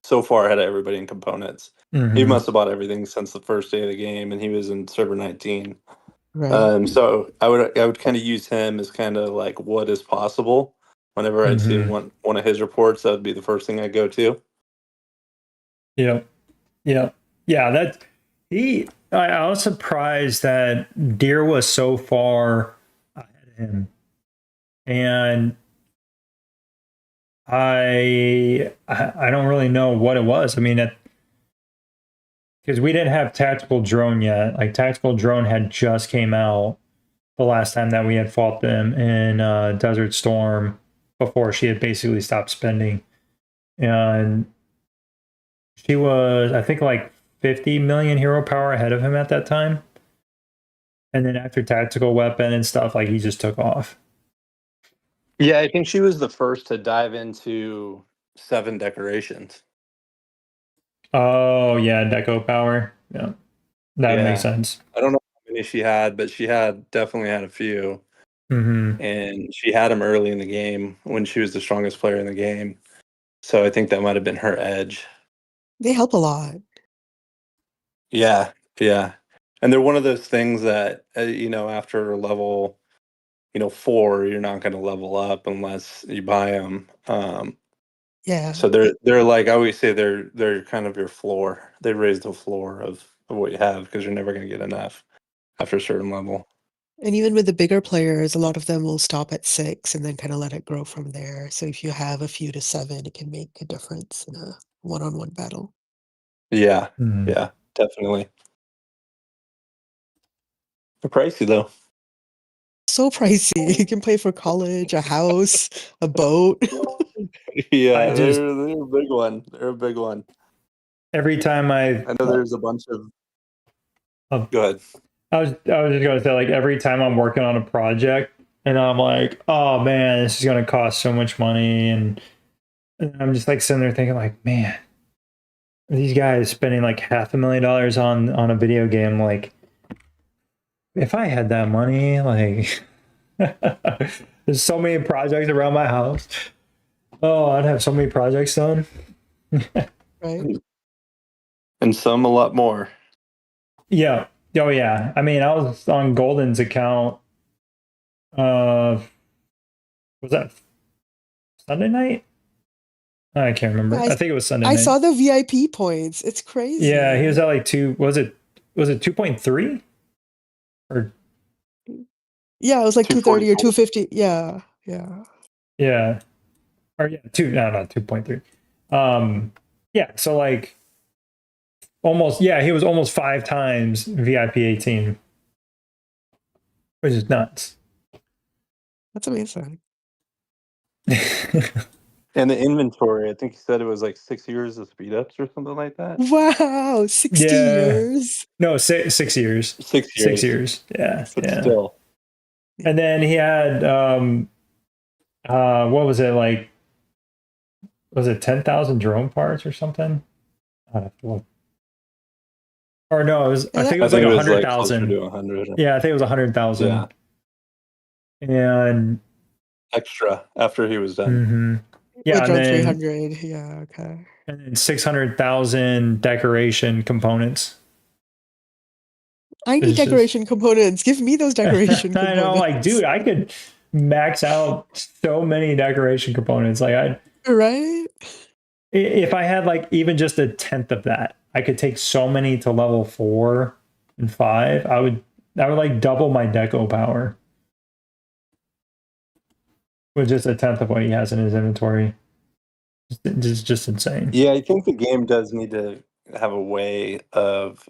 so far ahead of everybody in components. He Mhm. must have bought everything since the first day of the game, and he was in server 19. Right. So I would kind of use him as kind of like what is possible. Whenever I'd see Mhm. one of his reports, that would be the first thing I'd go to. Yep. Yep. Yeah, that I was surprised that Deer was so far ahead of him. And I don't really know what it was. I mean, because we didn't have tactical drone yet. Like tactical drone had just came out the last time that we had fought them in Desert Storm, before she had basically stopped spending. And she was, I think, like 50 million hero power ahead of him at that time. And then after tactical weapon and stuff, like he just took off. Yeah, I think she was the first to dive into 7 decorations. Oh yeah, deco power. Yeah, that Yeah. makes sense. I don't know how many she had, but she definitely had a few. Mm-hmm. And she had them early in the game when she was the strongest player in the game. So I think that might have been her edge. They help a lot. Yeah, yeah. And they're one of those things that, after level, 4, you're not going to level up unless you buy them. Yeah. So they're like, I always say they're kind of your floor. They raise the floor of what you have, because you're never going to get enough after a certain level. And even with the bigger players, a lot of them will stop at 6 and then kind of let it grow from there. So if you have a few to 7, it can make a difference in a one-on-one battle. Yeah, Mm-hmm. yeah, definitely. They're pricey though. So pricey. You can pay for college, a house, a boat. Yeah, just- they're a big one. They're a big one. Every time I know there's a bunch of. Oh. Go ahead. I was just gonna say, like, every time I'm working on a project and I'm like, oh man, this is gonna cost so much money, and I'm just like sitting there thinking, like, man, these guys spending like $500,000 on a video game. Like, if I had that money, like, there's so many projects around my house. Oh, I'd have so many projects done. Right. And some a lot more. Yeah. Oh yeah. I mean, I was on Golden's account. Was that Sunday night? I can't remember. Yeah, I think it was Sunday I night. saw the VIP points. It's crazy. Yeah, he was at like 2. Was it 2.3? Or Yeah, it was like 230 or 244. 250. Yeah. Yeah. yeah. Or yeah, 2, no, not 2.3. Yeah, so like almost, yeah, he was almost 5 times VIP 18. Which is nuts. That's amazing. And the inventory, I think he said it was like 6 years of speedups or something like that. Wow, 60 Yeah. years. No, 6 years. 6 years. 6 years. Yeah. But yeah. still. And then he had what was it, like, was it 10,000 drone parts or something? I have to look. Or no, it was, I think it I was like think it was like closer 100,000. to 100. Yeah, I think it was 100,000. Yeah. And Extra after he was done. mhm. Yeah, With and drone then 300. Yeah, okay. 600,000 decoration components. I need It's just- decoration components. Give me those decoration I know, components. like, dude, I could max out so many decoration components. Like Right? if I had like even just a tenth of that, I could take so many to level 4 and 5. I would like double my deco power with just a tenth of what he has in his inventory. Just insane. Yeah, I think the game does need to have a way of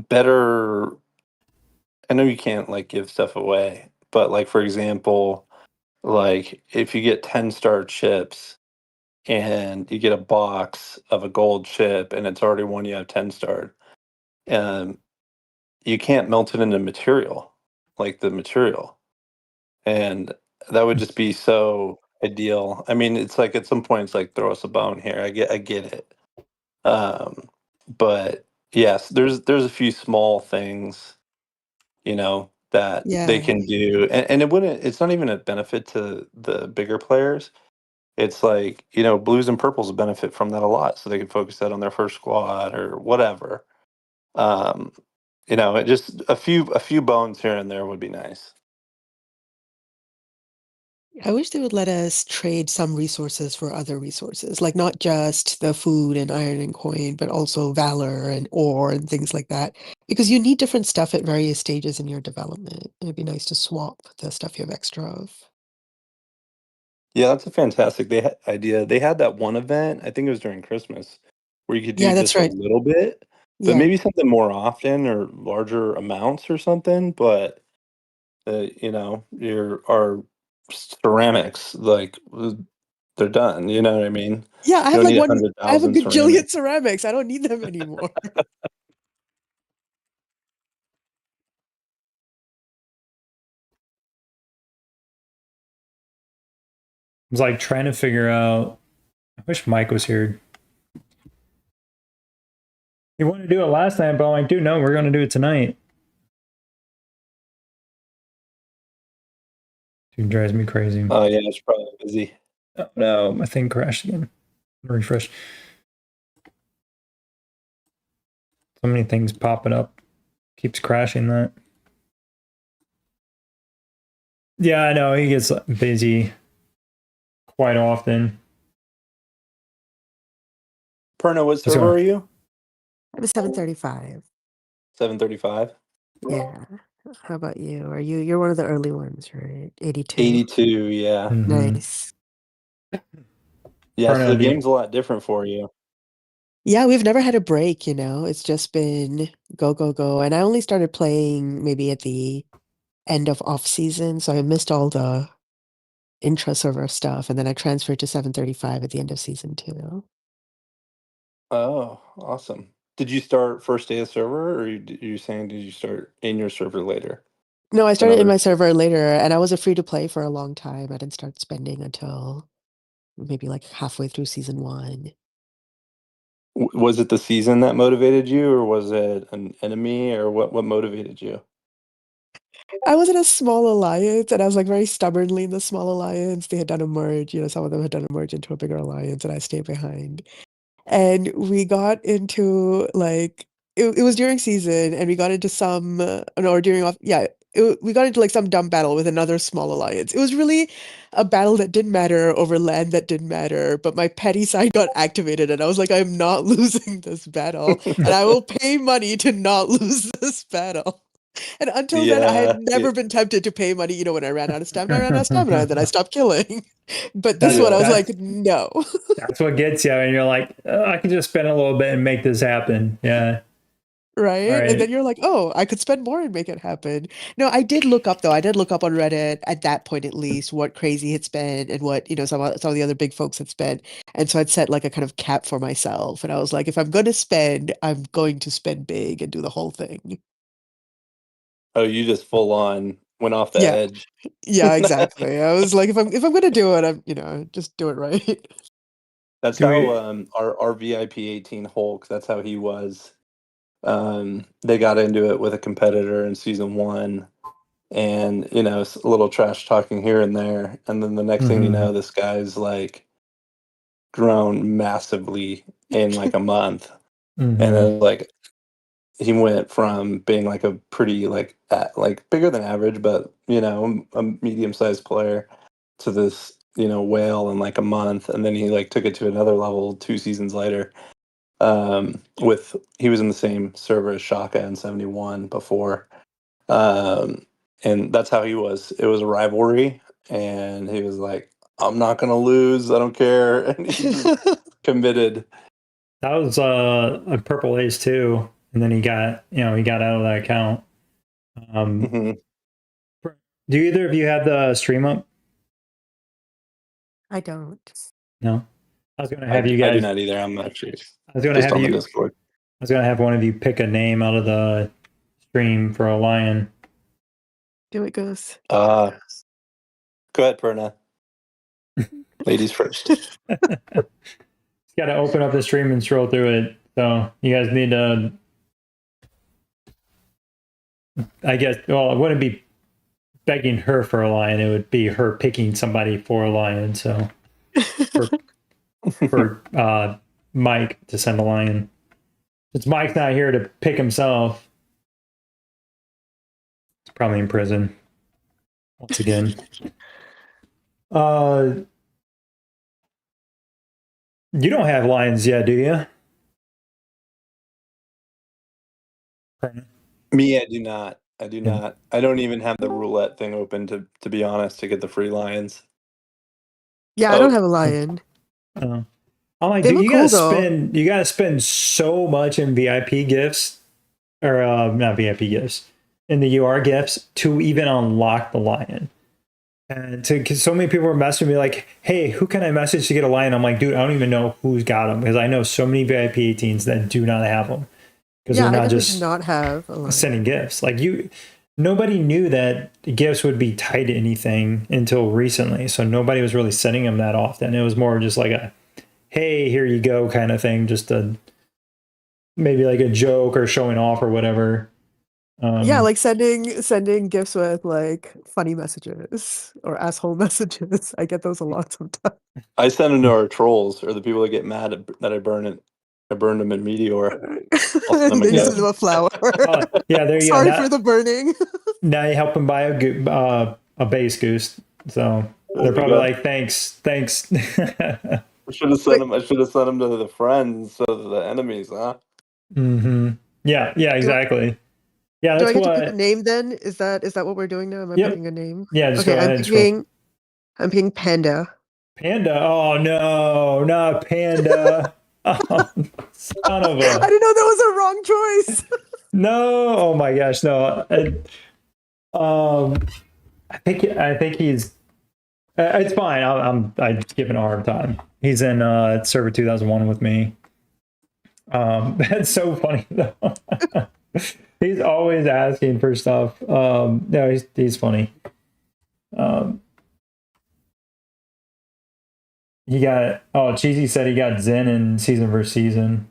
better. I know you can't like give stuff away, but like for example, like if you get 10-star chips and you get a box of a gold chip and it's already one you have 10-starred, you can't melt it into material, like the material. And that would just be so ideal. I mean, it's like at some point it's like throw us a bone here. I get it. Um, but yes, there's a few small things, that they Yeah. can do. And it's not even a benefit to the bigger players. It's like, blues and purples benefit from that a lot, so they can focus that on their first squad or whatever. Um, it just a few bones here and there would be nice. I wish they would let us trade some resources for other resources, like not just the food and iron and coin, but also valor and ore and things like that. Because you need different stuff at various stages in your development. It'd be nice to swap the stuff you have extra of. Yeah, that's a fantastic idea. They had that one event, I think it was during Christmas, where you could do Yeah, that's just a right. little bit, but Yeah. maybe something more often or larger amounts or something. But our ceramics, like they're done. You know what I mean? Yeah, You don't need I have a 100,000 gajillion ceramics. ceramics. I don't need them anymore. I was like trying to figure out. I wish Mike was here. He wanted to do it last night, but I'm like, dude, no, we're going to do it tonight. Dude drives me crazy. Oh yeah, it's probably busy. Oh, no, my thing crashed again. Refresh. So many things popping up. Keeps crashing that. Yeah, I know. He gets busy quite often. Perna, what What's server going are you? I'm a 735. 735? Yeah. How about you? You're one of the early ones, right? 82. 82, yeah. on? Nice. Yeah, so the game's a lot different for you. Yeah, we've never had a break, It's just been go, go, go. And I only started playing maybe at the end of off season, so I missed all the intra-server stuff, and then I transferred to 735 at the end of season 2. Oh, awesome. Did you start first day of server, or you saying did you start in your server later? No, I started in Another. my server later, and I was a free-to-play for a long time. I didn't start spending until maybe like halfway through season 1. Was it the season that motivated you, or was it an enemy, or what motivated you? I was in a small alliance, and I was like very stubbornly in the small alliance. They had done a merge, some of them had done a merge into a bigger alliance, and I stayed behind. And we got into like it was during season, and we got into some or during off yeah we got into like some dumb battle with another small alliance. It was really a battle that didn't matter over land that didn't matter, but my petty side got activated, and I was like, I'm not losing this battle, and I will pay money to not lose this battle. And until then, I had Yeah, never been tempted to pay money. When I ran out of stamina, and then I stopped killing. But this one, I was yeah. like, no. That's what gets you, and you're like, oh, I can just spend a little bit and make this happen. Yeah. All Right? And then right. you're like, oh, I could spend more and make it happen. No, I did look up though. I did look up on Reddit at that point at least what crazy had spent and what, some of the other big folks had spent. And so I'd set like a kind of cap for myself. And I was like, if I'm going to spend, I'm going to spend big and do the whole thing. Oh, you just full on went off the Yeah. edge. Yeah, exactly. I was like, if I'm going to do it, just do it right. That's Do how we? our VIP 18 Hulk. That's how he was. They got into it with a competitor in season 1, and it's a little trash talking here and there, and then the next thing you know, this guy's like grown massively in like a month, and Mm-hmm. then like he went from being like a pretty like bigger than average, but a medium sized player to this whale in like a month, and then he like took it to another level 2 seasons later. With he was in the same server as Shaka in 71 before, and that's how he was. It was a rivalry, and he was like, "I'm not gonna lose. I don't care," and he just committed. That was a purple ace too, and then he got out of that account. Mhm. Do either of you have the stream up? I don't. No. I was going to I have you do guys. not either. I'm actually I was going to just have on the you. Discord. I was going to have one of you pick a name out of the stream for a lion. Do it, Goose. Go ahead, Perna. Ladies first. Got to open up the stream and scroll through it. So you guys need to. I guess. Well, it wouldn't be begging her for a lion. It would be her picking somebody for a lion. So for Mike to send a lion. Since Mike's not here to pick himself, he's probably in prison once again. You don't have lions yet, do you? Me, I do not. I do not. I don't even have the roulette thing open to be honest, to get the free lions. Yeah, I don't have a lion. I'm like, They dude, look you cool, gotta spend so much in VIP gifts, or not VIP gifts, in the UR gifts to even unlock the lion. And because so many people were messaging me like, hey, who can I message to get a lion? I'm like, dude, I don't even know who's got them, because I know so many VIP 18s that do not have them, because Yeah, they're I not definitely just do not have a lion. sending gifts. Like nobody knew that gifts would be tied to anything until recently, so nobody was really sending them that often. It was more just like a, hey, here you go kind of thing, just a maybe like a joke or showing off or whatever. Yeah, like sending gifts with like funny messages or asshole messages. I get those a lot sometimes. I send them to our trolls, or the people that get mad that I burned them in Meteor. I'll send them a Then you gift. send them a flower. Yeah, there you Sorry go. for the burning. Now you help them buy a base goose, so they're probably like, thanks. I should have sent them. I should have sent them to the friends instead of the enemies, huh? Mm-hmm. Yeah, exactly. Yeah, Do that's I get to what. pick a name then? Is that what we're doing now? Am I Yep. picking a name? Yeah, just Okay, go ahead and scroll. I'm picking Panda. Panda. Oh no, not Panda. Oh, son of a. I didn't know that was a wrong choice. No. Oh my gosh, no. I think he's. It's fine. I'm just giving a hard time. He's in server 2001 with me. That's so funny though. He's always asking for stuff. No, he's funny. He got Cheesy said he got Zen in season versus season.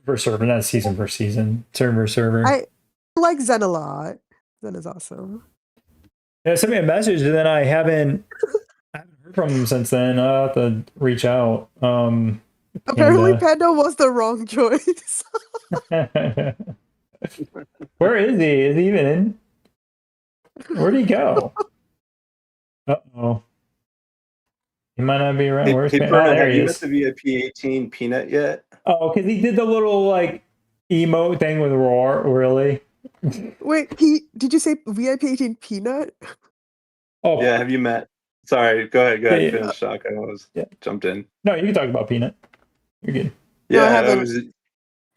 Or server, not season versus season. Server. I like Zen a lot. Zen is awesome. Yeah, sent me a message and then I haven't heard from him since then. I'll have to reach out. Apparently Panda was the wrong choice. Where is he? Is he even in? Where'd he go? Uh-oh. He might not be around. Where's Panda? Perna, There have he you is. met the VIP 18 Peanut yet? Oh, because he did the little like emote thing with Roar, really? Wait, did you say VIP 18 Peanut? Oh Yeah, have you met? Sorry, go ahead, Yeah. finish, Shock. I was jumped in. No, you can talk about Peanut. You're good. No, I Yeah, haven't.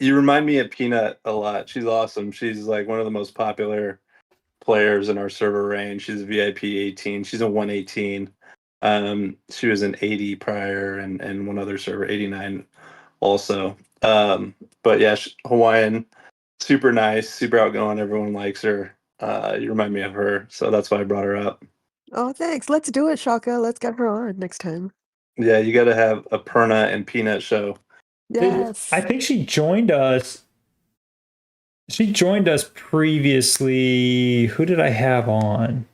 you remind me of Peanut a lot. She's awesome. She's like one of the most popular players in our server range. She's a VIP 18. She's a 118. She was an 80 prior and one other server, 89 also. But yeah, Hawaiian, super nice, super outgoing. Everyone likes her. You remind me of her, so that's why I brought her up. Oh, thanks. Let's do it, Shaka. Let's get her on next time. Yeah, you got to have a Perna and Peanut show. Yes. I think she joined us. She joined us previously. Who did I have on?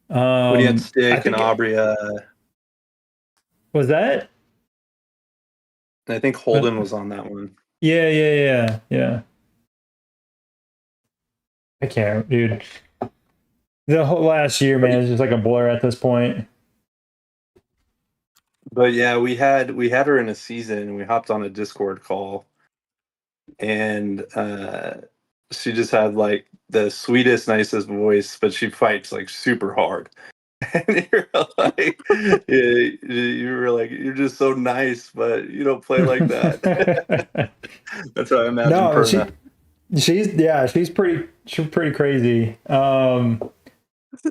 When you had Stick and Aubrey. Was that? I think Holden was on that one. Yeah. I can't, dude. The whole last year, man, is just like a blur at this point. But yeah, we had her in a season. We hopped on a Discord call, and she just had like the sweetest, nicest voice, but she fights like super hard. And you're like, you were like, you're just so nice, but you don't play like that. That's how I imagine No, Perna. she's pretty crazy.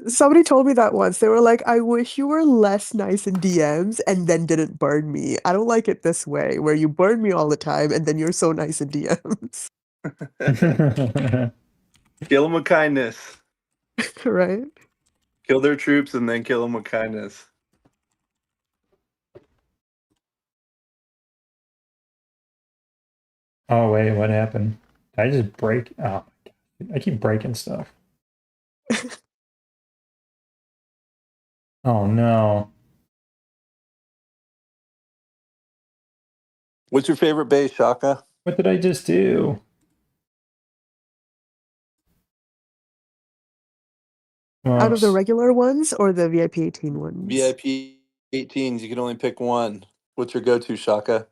Somebody told me that once. They were like, I wish you were less nice in DMs and then didn't burn me. I don't like it this way, where you burn me all the time and then you're so nice in DMs. Kill them with kindness. Right? Kill their troops and then kill them with kindness. Oh wait, what happened? Did I just break? Oh my god, I keep breaking stuff. Oh no. What's your favorite base, Shaka? What did I just do? Out of the Oops. regular ones or the VIP 18 ones? VIP 18s, you can only pick one. What's your go-to, Shaka?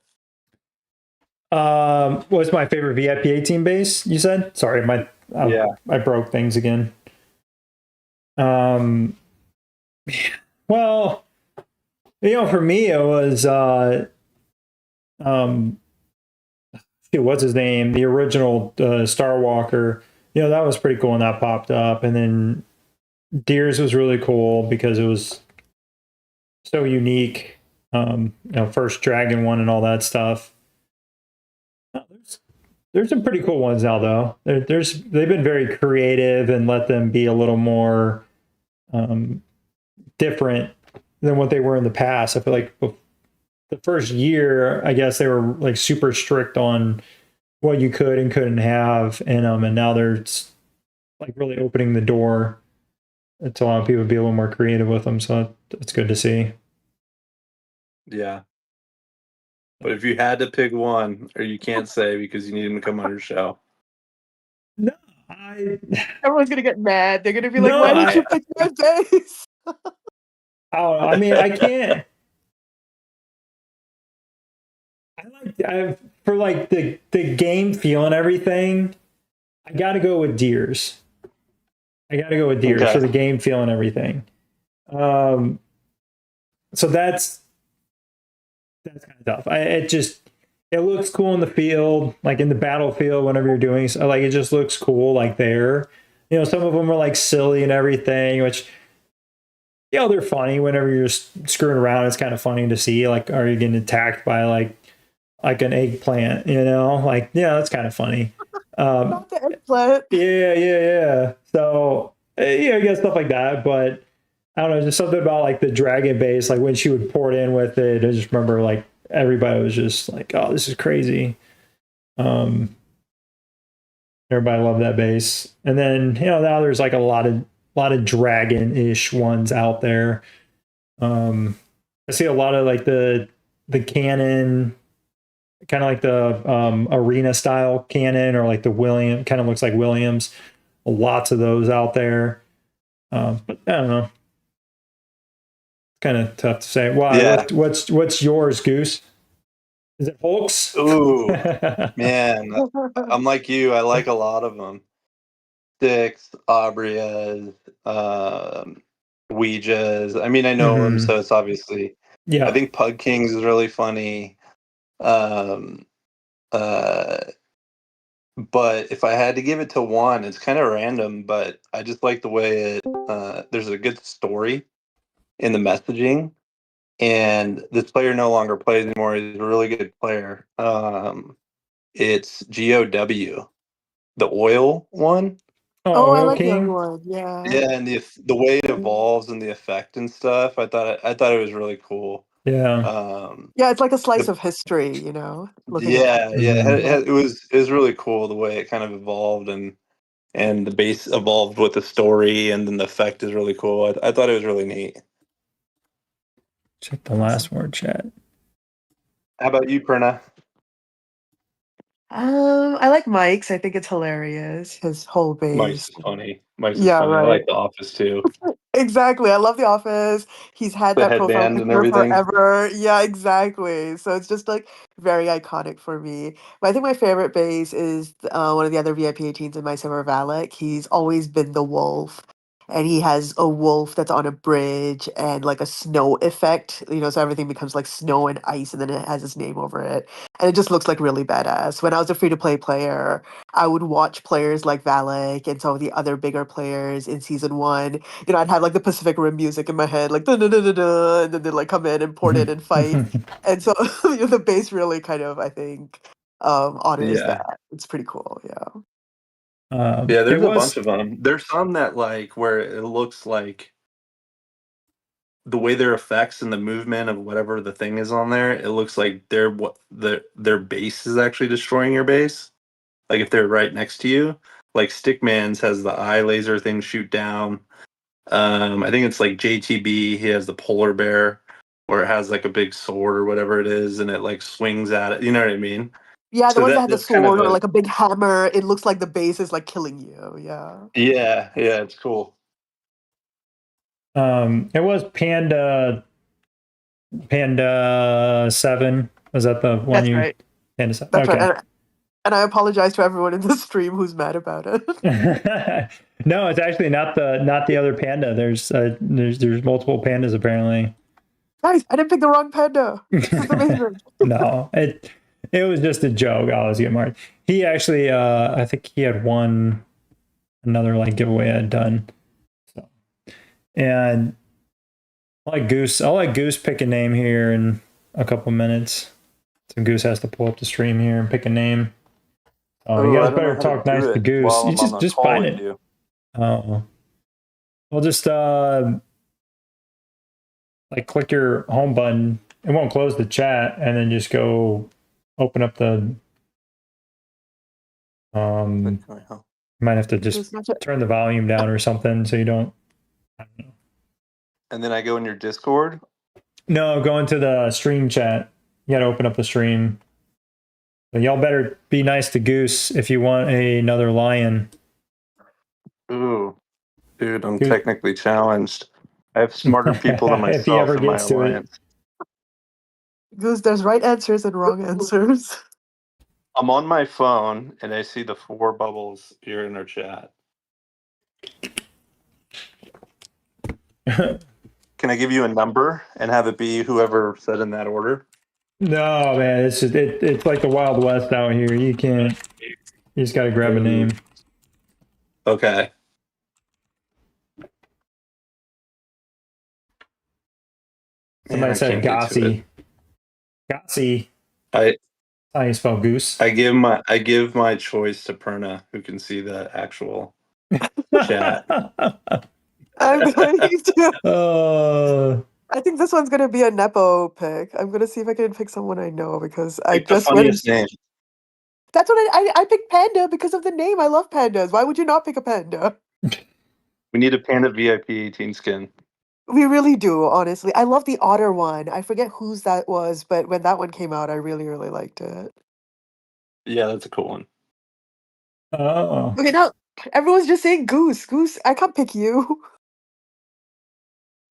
What's my favorite VIP 18 base? You said? Sorry, Yeah. I broke things again. Well, for me it was what's his name? The original Star Walker. That was pretty cool when that popped up, and then Deers was really cool because it was so unique. First Dragon one and all that stuff. There's some pretty cool ones now, though. They've been very creative and let them be a little more different than what they were in the past. I feel like the first year, I guess they were like super strict on what you could and couldn't have in them, and now they're like really opening the door to allow people to be a little more creative with them. So it's good to see. Yeah. But if you had to pick one, or you can't say because you need him to come on your show. No, Everyone's gonna get mad. They're gonna be like, No, why did you pick my base? I mean, I can't. For like the game feel and everything, I got to go with Deers. Okay. For the game feel and everything. So that's kind of tough. It looks cool in the field, like in the battlefield whenever you're doing so, like it just looks cool like there. Some of them are like silly and everything, which they're funny whenever you're just screwing around. It's kind of funny to see, like, are you getting attacked by like an eggplant, like, that's kind of funny. Not the eggplant. Yeah. So I guess stuff like that, but I don't know, just something about like the dragon base, like when she would port in with it, I just remember like everybody was just like, oh, this is crazy. Everybody loved that base. And then now there's like a lot of dragon-ish ones out there. I see a lot of like the cannon, kind of like the arena style cannon, or like the William, kind of looks like Williams. Lots of those out there. But I don't know. Kind of tough to say. Why? Yeah. What's yours, Goose? Is it Hulks? Ooh, man. I'm like you. I like a lot of them. Sticks, Abrias, Ouijas. I mean, I know them, so it's obviously. Yeah. I think Pug Kings is really funny. But if I had to give it to one, it's kind of random, but I just like the way there's a good story in the messaging, and this player no longer plays anymore. He's a really good player. It's GOW, the oil one. Oh, I Oil like the other King. one. Yeah. Yeah, and the way it evolves and the effect and stuff, I thought it was really cool. Yeah. Yeah, it's like a slice of history, looking at Yeah, that. it was really cool the way it kind of evolved, and the base evolved with the story, and then the effect is really cool. I thought it was really neat. Check the last word chat. How about you, Perna? I like Mike's. I think it's hilarious. His whole Mike's base. is funny. Mike's is Yeah, funny. I right. like The Office too. Exactly. I love The Office. He's had The that profile headband and picture everything. forever. Yeah, exactly. So it's just like very iconic for me. But I think my favorite base is one of the other VIP 18s in my server, Valak. He's always been the wolf. And he has a wolf that's on a bridge and like a snow effect, so everything becomes like snow and ice and then it has his name over it. And it just looks like really badass. When I was a free to play player, I would watch players like Valak and some of the other bigger players in season one. I'd have like the Pacific Rim music in my head, like da da da da da, and then they'd like come in and port in and fight. And so the base really kind of, I think, honors Yeah. that. It's pretty cool. Yeah. Yeah, It there's a was bunch of them. There's some that like where it looks like the way their effects and the movement of whatever the thing is on there, it looks like their base is actually destroying your base. Like if they're right next to you. Like Stickman's has the eye laser thing shoot down. I think it's like JTB, he has the polar bear where it has like a big sword or whatever it is and it like swings at it. You know what I mean? Yeah, the So ones that have the that's kind of sword or a like a big hammer, it looks like the base is like killing you. Yeah. yeah, it's cool. it was Panda 7. Was that the one That's you right. Panda 7? That's Okay. right. And I apologize to everyone in the stream who's mad about it. No, it's actually not the other panda. There's multiple pandas apparently. Guys, I didn't pick the wrong panda. This is amazing. No, it was just a joke. I was getting marked. He actually, I think he had won another like giveaway I had done. So, and I'll let Goose pick a name here in a couple minutes. So Goose has to pull up the stream here and pick a name. Oh, you Oh, I guys don't know better how to talk nice do to it Goose. while You I'm on the just call find with it. you. Oh, well, just like click your home button. It won't close the chat, and then just go open up the. You might have to just turn the volume down or something so you don't. I don't know. And then I go in your Discord. No, go into the stream chat. You got to open up the stream. So y'all better be nice to Goose if you want another lion. Ooh, dude, I'm Goose. technically challenged. I have smarter people than If he myself ever in my gets to it. alliance. Goose, there's right answers and wrong answers. I'm on my phone and I see the 4 bubbles here in our chat. Can I give you a number and have it be whoever said in that order? No, man, it's like the Wild West out here. You can't. You just got to grab a name. Okay. Somebody I said can't get to it. Gossi. I How you spell goose? I give my choice to Perna, who can see the actual chat. I'm going to. I think this one's gonna be a Nepo pick. I'm gonna see if I can pick someone I know because I Pick the just went. funniest name. That's what I picked Panda because of the name. I love pandas. Why would you not pick a panda? We need a Panda VIP 18 skin. We really do, honestly. I love the otter one. I forget whose that was, but when that one came out, I really, really liked it. Yeah, that's a cool one. Oh. Okay, now everyone's just saying Goose. Goose, I can't pick you.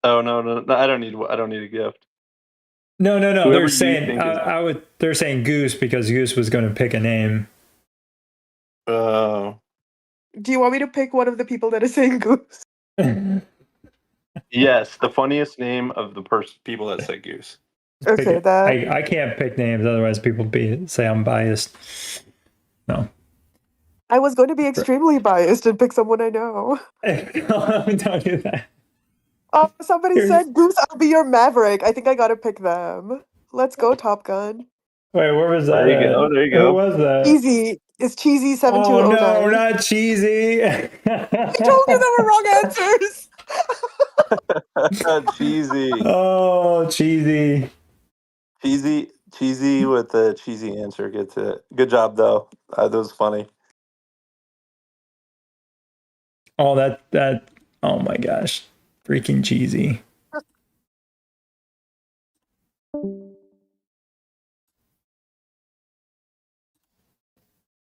Oh no, I don't need a gift. No. Whoever They're you saying think is... They're saying Goose because Goose was going to pick a name. Oh. Do you want me to pick one of the people that are saying Goose? Yes, the funniest name of the people that said Goose. Okay, that I can't pick names, otherwise people say I'm biased. No. I was going to be extremely biased and pick someone I know. Don't do that. Oh, somebody said Goose, I'll be your Maverick. I think I gotta pick them. Let's go, Top Gun. Wait, where was that? There you go. There you Who go. was that? Cheesy. It's Cheesy Oh 7209. no, not cheesy. I told you there were wrong answers. Cheesy. Oh, cheesy. Cheesy with the cheesy answer gets it. Good job though. That was funny. Oh, that. Oh my gosh, freaking cheesy.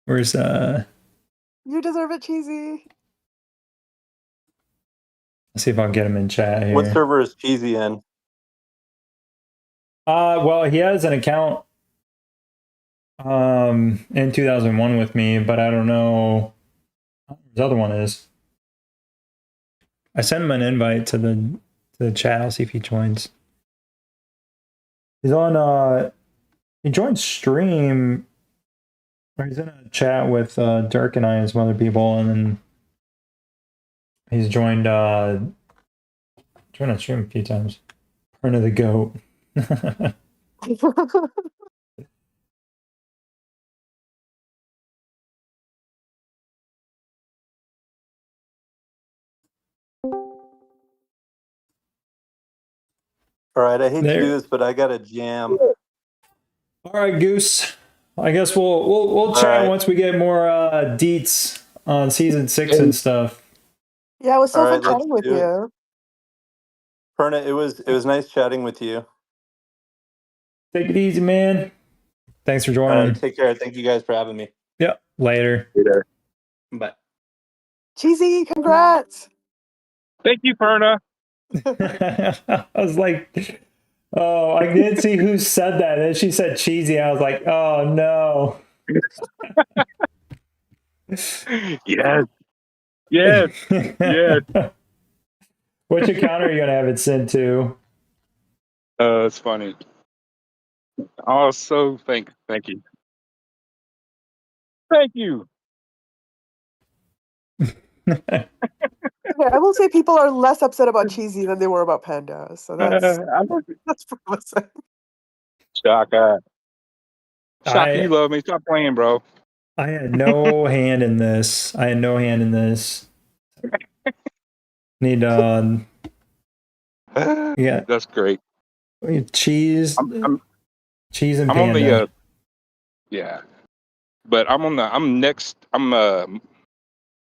Where's You deserve it, Cheesy. let's see if I can get him in chat here. What server is Cheesy in? Well, he has an account in 2001 with me, but I don't know what his other one is. I sent him an invite to the chat. I'll see if he joins. He's on he joined stream, or he's in a chat with Dirk and I and some other people, and then he's joined a stream a few times. Turn of the goat. All right, I hate There. to do this, but I got a jam. All right, Goose. I guess we'll chat right. once we get more deets on season 6 and stuff. Yeah, it was so All fun right, let's chatting with do it. you. Perna, it was nice chatting with you. Take it easy, man. Thanks for All joining. right, take care. Thank you guys for having me. Yeah, later. Bye. Cheesy, congrats. Thank you, Perna. I was like, oh, I didn't see who said that. And she said cheesy. I was like, oh no. Yes. Yes. Yes. Which account are you gonna have it sent to? It's funny. Also, thank you. Thank you. Okay, I will say people are less upset about Cheesy than they were about Panda. So that's promising. Shaka. Shaka, you love me. Stop playing, bro. I had no hand in this. Need yeah. That's great. Cheese. Cheese and I'm Panda. on the yeah. But I'm next. I'm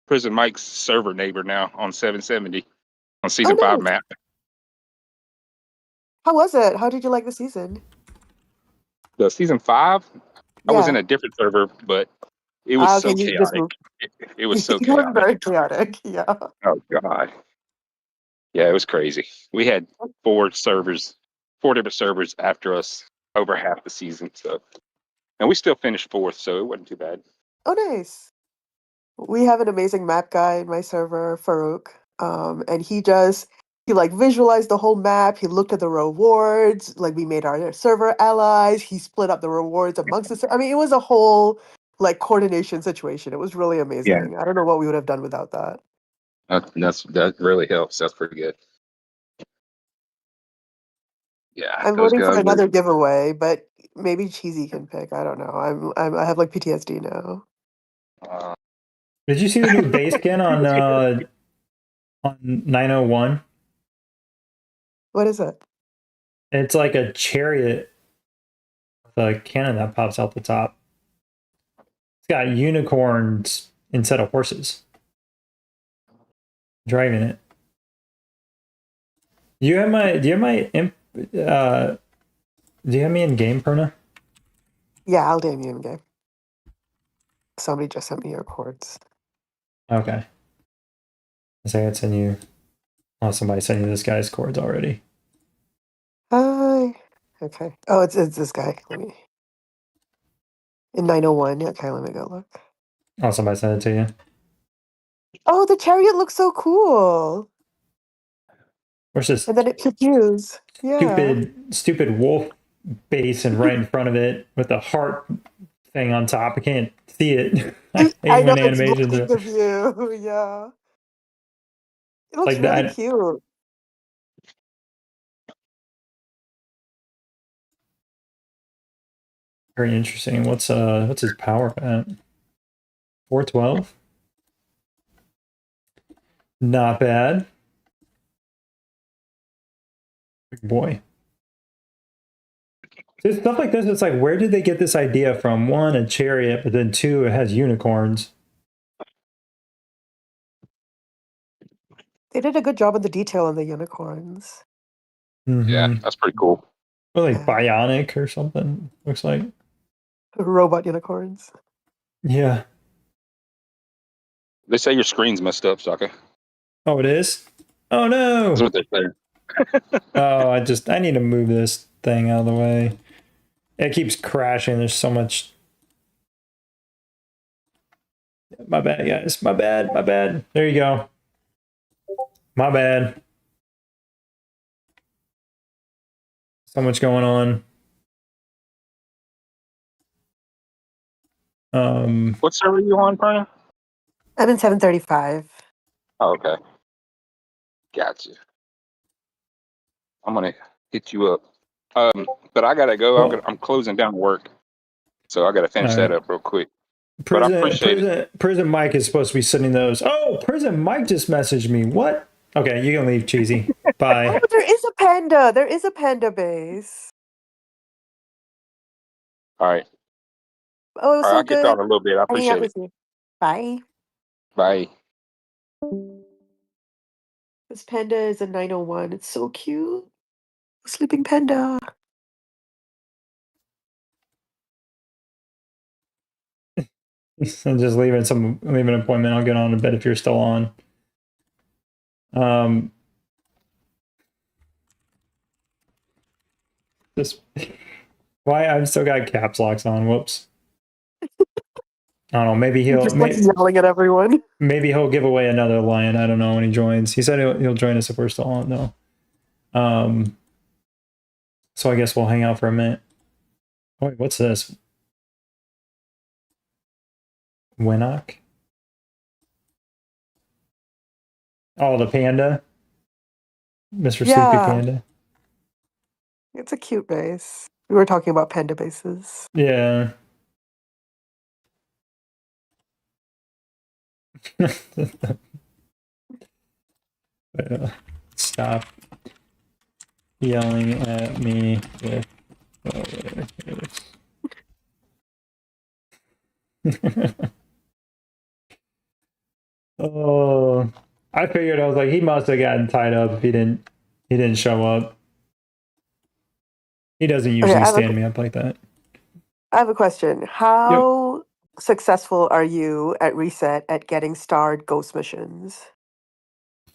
Prison Mike's server neighbor now on 770 on season 5 nice. map. How was it? How did you like the season? The season 5, I was in a different server, but it was so you just chaotic. It was so it was chaotic. very chaotic. Yeah. Oh god. Yeah, it was crazy. We had 4 different servers after us over half the season. So, and we still finished 4th, so it wasn't too bad. Oh, nice. We have an amazing map guy in my server, Farouk. And he like visualized the whole map. He looked at the rewards. Like we made our server allies. He split up the rewards amongst us. I mean, it was a whole like coordination situation. It was really amazing. I don't know what we would have done without that. That really helps. That's pretty good. Yeah, I'm voting for another giveaway, but maybe Cheesy can pick. I don't know. I have like PTSD now. Did you see the new base skin on 901? What is it? It's like a chariot with a cannon that pops out the top. It's got unicorns instead of horses driving it. Do you have me in game, Perna? Yeah, I'll DM you in game. Somebody just sent me your chords. Okay. I say I'd send you. Oh, somebody sent you this guy's chords already. Hi. Okay. Oh, it's this guy. Let me. In 901. Okay, let me go look. Oh, somebody sent it to you. Oh, the chariot looks so cool. Where's this? And then it pews. Yeah. Stupid wolf base and right in front of it with the heart thing on top. I can't see it. I hate I know when it's animations blocking are the view. Yeah. It looks like really that. cute. Very interesting. What's his power at? 412? Not bad. Big boy. Just stuff like this, it's like, where did they get this idea from? 1, a chariot, but then 2, it has unicorns. They did a good job of the detail on the unicorns. Mm-hmm. Yeah, that's pretty cool. Or like bionic or something, looks like. Robot unicorns. Yeah. They say your screen's messed up, Saka. Oh, it is? Oh That's no. what they're saying. Oh, I need to move this thing out of the way. It keeps crashing. There's so much. My bad, guys. My bad. My bad. There you go. My bad. So much going on. What server are you on, Perna? I'm in 735. Oh, okay. Gotcha. I'm gonna hit you up. But I gotta go. Well, I'm closing down work, so I gotta finish all that right. up real quick. But I appreciate it. Prison Mike is supposed to be sending those. Oh, Prison Mike just messaged me. What? Okay, you can leave, Cheesy. Bye. Oh, there is a panda. There is a panda base. All right. Oh, it was All right. so I'll get you good out a little bit. I hanging out appreciate it. with you. Bye. Bye. This panda is a 901. It's so cute. Sleeping panda. I'm just leaving an appointment. I'll get on to bed if you're still on. Just why I've still got caps locks on. Whoops. I don't know. Maybe You're just like yelling at everyone. maybe he'll give away another lion. I don't know when he joins. He said he'll join us if we're still on though. So I guess we'll hang out for a minute. Oh, wait, what's this? Winnock? Oh, the panda? Mr. Sleepy Panda? It's a cute base. We were talking about panda bases. Yeah. Stop yelling at me with Oh, I figured. I was like, he must have gotten tied up if he didn't show up. He doesn't usually stand me up like that. I have a question. How successful are you at Reset at getting starred ghost missions?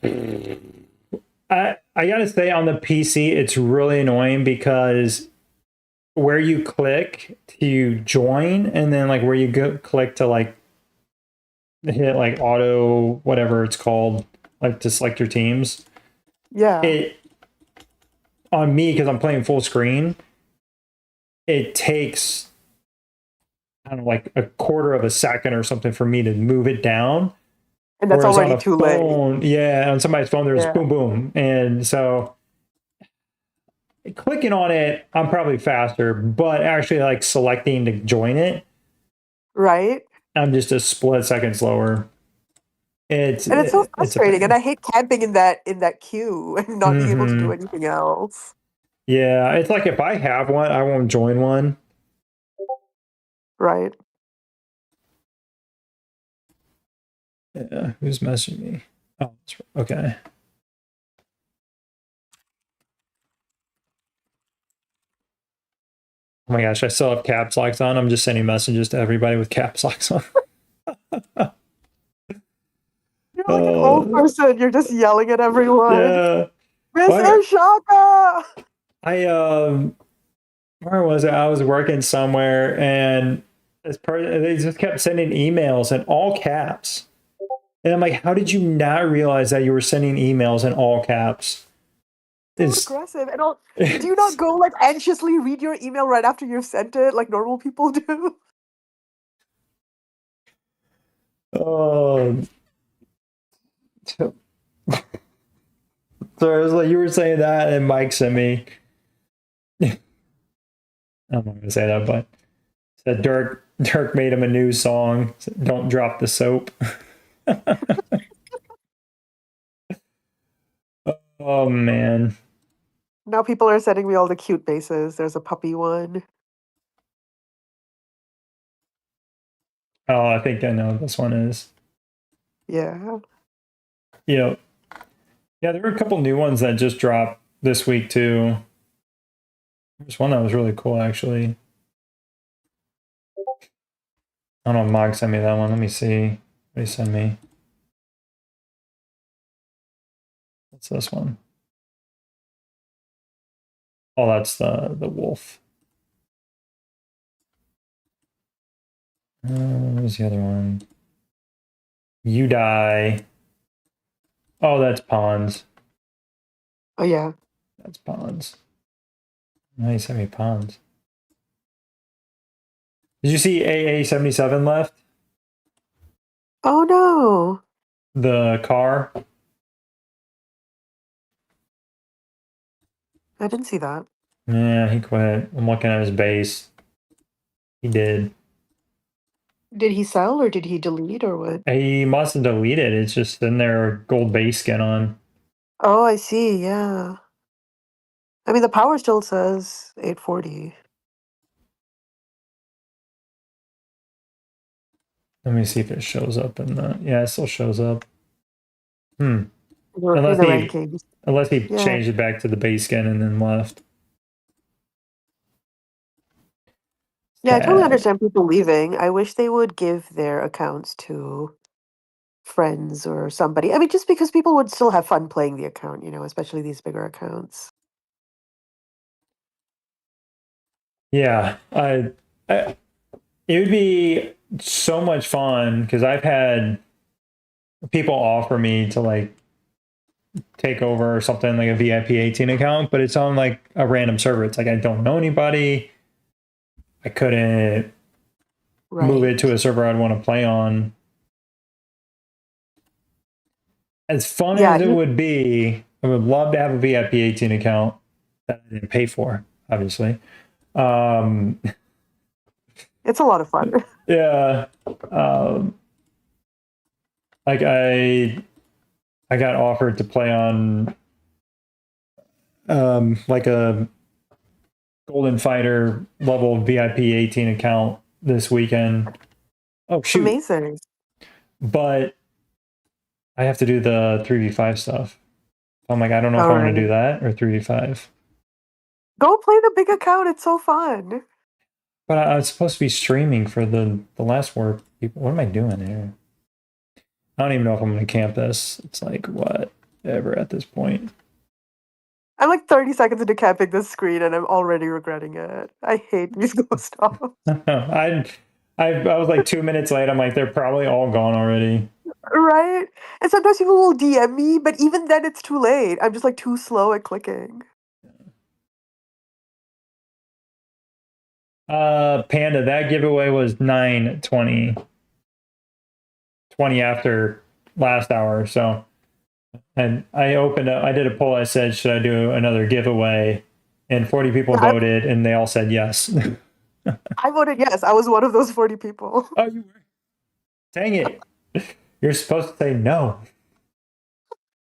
I gotta say, on the PC, it's really annoying because where you click to join and then like where you click to like hit like auto whatever it's called, like to select your teams. Yeah. It on me, because I'm playing full screen, it takes, I don't know, like a quarter of a second or something for me to move it down. And that's Whereas already on a too phone, late. yeah, on somebody's phone, there's Yeah. boom, boom. And so clicking on it, I'm probably faster, but actually like selecting to join it, Right? I'm just a split second slower. And it's so frustrating. And I hate camping in that queue and not being able to do anything else. Yeah, it's like if I have one, I won't join one. Right. Yeah, who's messaging me? Oh, okay. Oh my gosh, I still have caps locks on. I'm just sending messages to everybody with caps locks on. You're like an old person. You're just yelling at everyone. Yeah. Mr. Shaka! Where was it? I was working somewhere and they just kept sending emails in all caps. And I'm like, how did you not realize that you were sending emails in all caps? It's aggressive. And do you not go like anxiously read your email right after you've sent it like normal people do? Oh. So it was like you were saying that, and Mike sent me. I'm not going to say that, but said Dirk made him a new song. Said, "Don't drop the soap." Oh man. Now people are sending me all the cute bases. There's a puppy one. Oh, I think I know what this one is. Yeah. Yeah, there were a couple new ones that just dropped this week too. There's one that was really cool actually. I don't know if Mog sent me that one. Let me see. What did he send me? What's this one? Oh, that's the wolf. Where's the other one? You die. Oh, that's pawns. Oh yeah. That's pawns. No, he sent me pawns. Did you see AA77 left? Oh no. The car? I didn't see that. Yeah, he quit. I'm looking at his base. He did. Did he sell or did he delete or what? He must have deleted. It's just in there, gold base skin on. Oh, I see. Yeah. I mean, the power still says 840. Let me see if it shows up in the. Yeah, it still shows up. In the Unless rankings. he Yeah. changed it back to the base skin and then left. Yeah, I totally Sad. understand people leaving. I wish they would give their accounts to friends or somebody. I mean, just because people would still have fun playing the account, especially these bigger accounts. Yeah, it would be so much fun because I've had people offer me to like take over or something like a VIP 18 account, but it's on like a random server. It's like I don't know anybody. I couldn't move it to a server I'd want to play on. As fun as it would be, I would love to have a VIP 18 account that I didn't pay for, obviously. It's a lot of fun. Yeah. Like I got offered to play on like a Golden Fighter level VIP 18 account this weekend. Oh shoot. Amazing. But I have to do the 3v5 stuff. I'm like, I don't know if I want to do that or 3v5. Go play the big account. It's so fun. But I was supposed to be streaming for the last war people. What am I doing here? I don't even know if I'm going to camp this. It's like, whatever at this point. I'm like 30 seconds into camping this screen and I'm already regretting it. I hate these ghost offs. I was like 2 minutes late. I'm like, they're probably all gone already. Right? And sometimes people will DM me, but even then it's too late. I'm just like too slow at clicking. Panda, that giveaway was 9:20. 20 after last hour. So, and I did a poll. I said, should I do another giveaway? And 40 people voted and they all said yes. I voted yes. I was one of those 40 people. Oh, you were? Dang it. You're supposed to say no.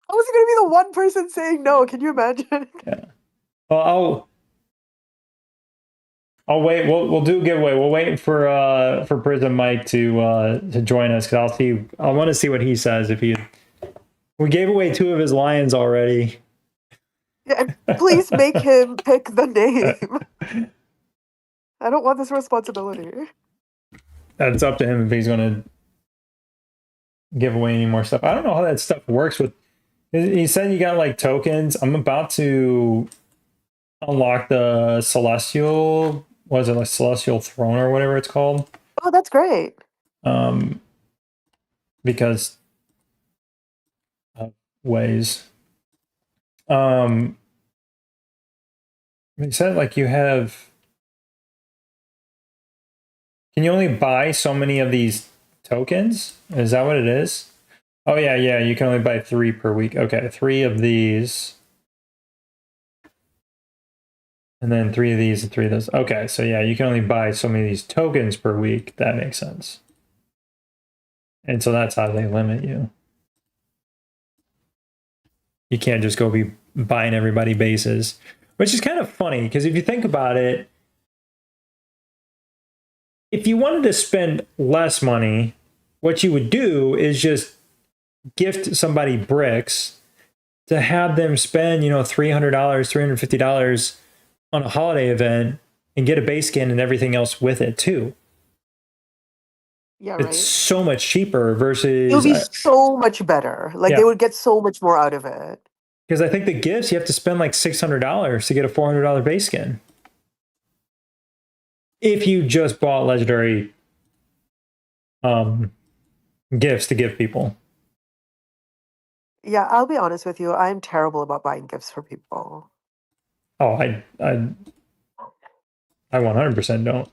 I was going to be the one person saying no. Can you imagine? Yeah. Well, I'll wait. We'll do a giveaway. We'll wait for Prism Mike to join us because I want to see what he says. We gave away 2 of his lions already. Yeah, please make him pick the name. I don't want this responsibility. It's up to him if he's going to give away any more stuff. I don't know how that stuff works with. He said you got like tokens. I'm about to unlock the celestial. Was it like celestial throne or whatever it's called? Oh, that's great. Because of ways. He said like you have. Can you only buy so many of these tokens? Is that what it is? Oh yeah, you can only buy 3 per week. Okay, 3 of these. And then 3 of these and 3 of those. Okay, so yeah, you can only buy so many of these tokens per week. That makes sense. And so that's how they limit you. You can't just go be buying everybody bases, which is kind of funny because if you think about it, if you wanted to spend less money, what you would do is just gift somebody bricks to have them spend, $300, $350 on a holiday event and get a base skin and everything else with it too. Yeah, It's right. so much cheaper It would versus be so much better. Like they yeah. would get so much more out of it. Because I think the gifts you have to spend like $600 to get a $400 base skin. If you just bought legendary gifts to give people. Yeah, I'll be honest with you. I'm terrible about buying gifts for people. Oh, I 100% don't.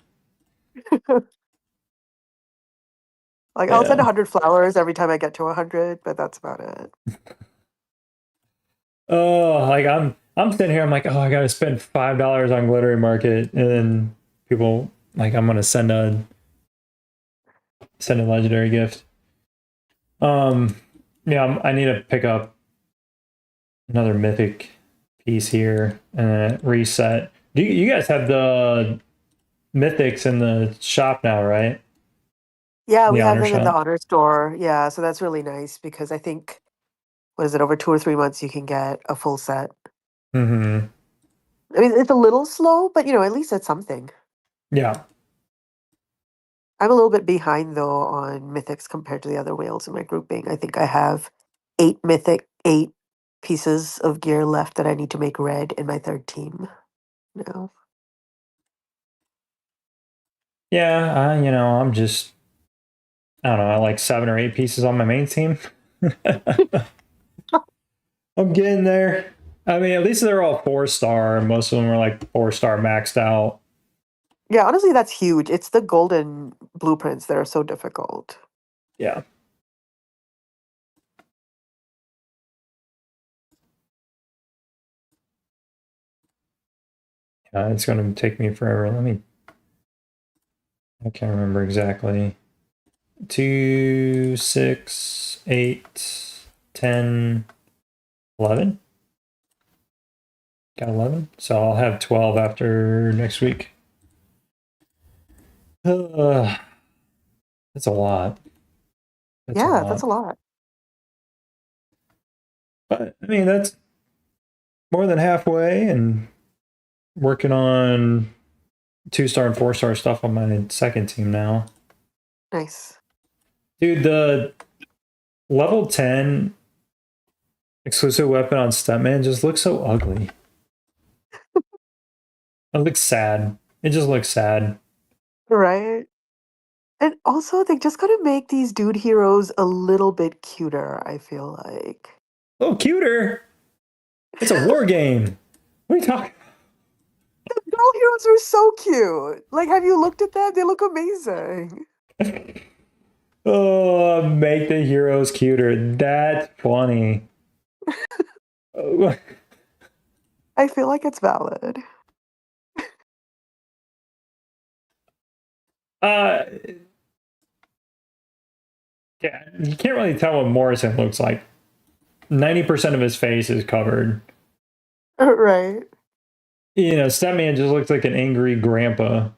Like I'll send Yeah. 100 flowers every time I get to 100, but that's about it. Oh, like I'm sitting here. I'm like, oh, I gotta spend $5 on Glittery Market, and then people like, I'm gonna send a legendary gift. Yeah, I need to pick up another mythic piece here and reset. Do you guys have the mythics in the shop now, right? Yeah, In we the have honor them in the shop. honor store. Yeah, so that's really nice because I think, what is it, over 2 or 3 months you can get a full set. Mm-hmm. I mean, it's a little slow, but at least it's something. Yeah. I'm a little bit behind though on mythics compared to the other whales in my grouping. I think I have 8 pieces of gear left that I need to make red in my third team. No. Yeah, I'm just, I don't know, I like 7 or 8 pieces on my main team. I'm getting there. I mean, at least they're all 4-star, and most of them are like 4-star maxed out. Yeah, honestly, that's huge. It's the golden blueprints that are so difficult. Yeah. It's going to take me forever. I can't remember exactly. 2, 6, 8, 10, 11. Got 11. So I'll have 12 after next week. That's a lot. Yeah, that's a lot. But I mean, that's more than halfway, and working on 2-star and 4-star stuff on my second team now. Nice. Dude, the level 10 exclusive weapon on Stuntman just looks so ugly. It looks sad. It just looks sad. Right. And also, they just gotta make these dude heroes a little bit cuter, I feel like. Oh, cuter. It's a war game. What are you talking Girl heroes are so cute. Like, have you looked at them? They look amazing. about? Oh, make the heroes cuter. That's funny. I feel like it's valid. Uh, yeah, you can't really tell what Morrison looks like. 90% of his face is covered. Right. Stuntman just looks like an angry grandpa.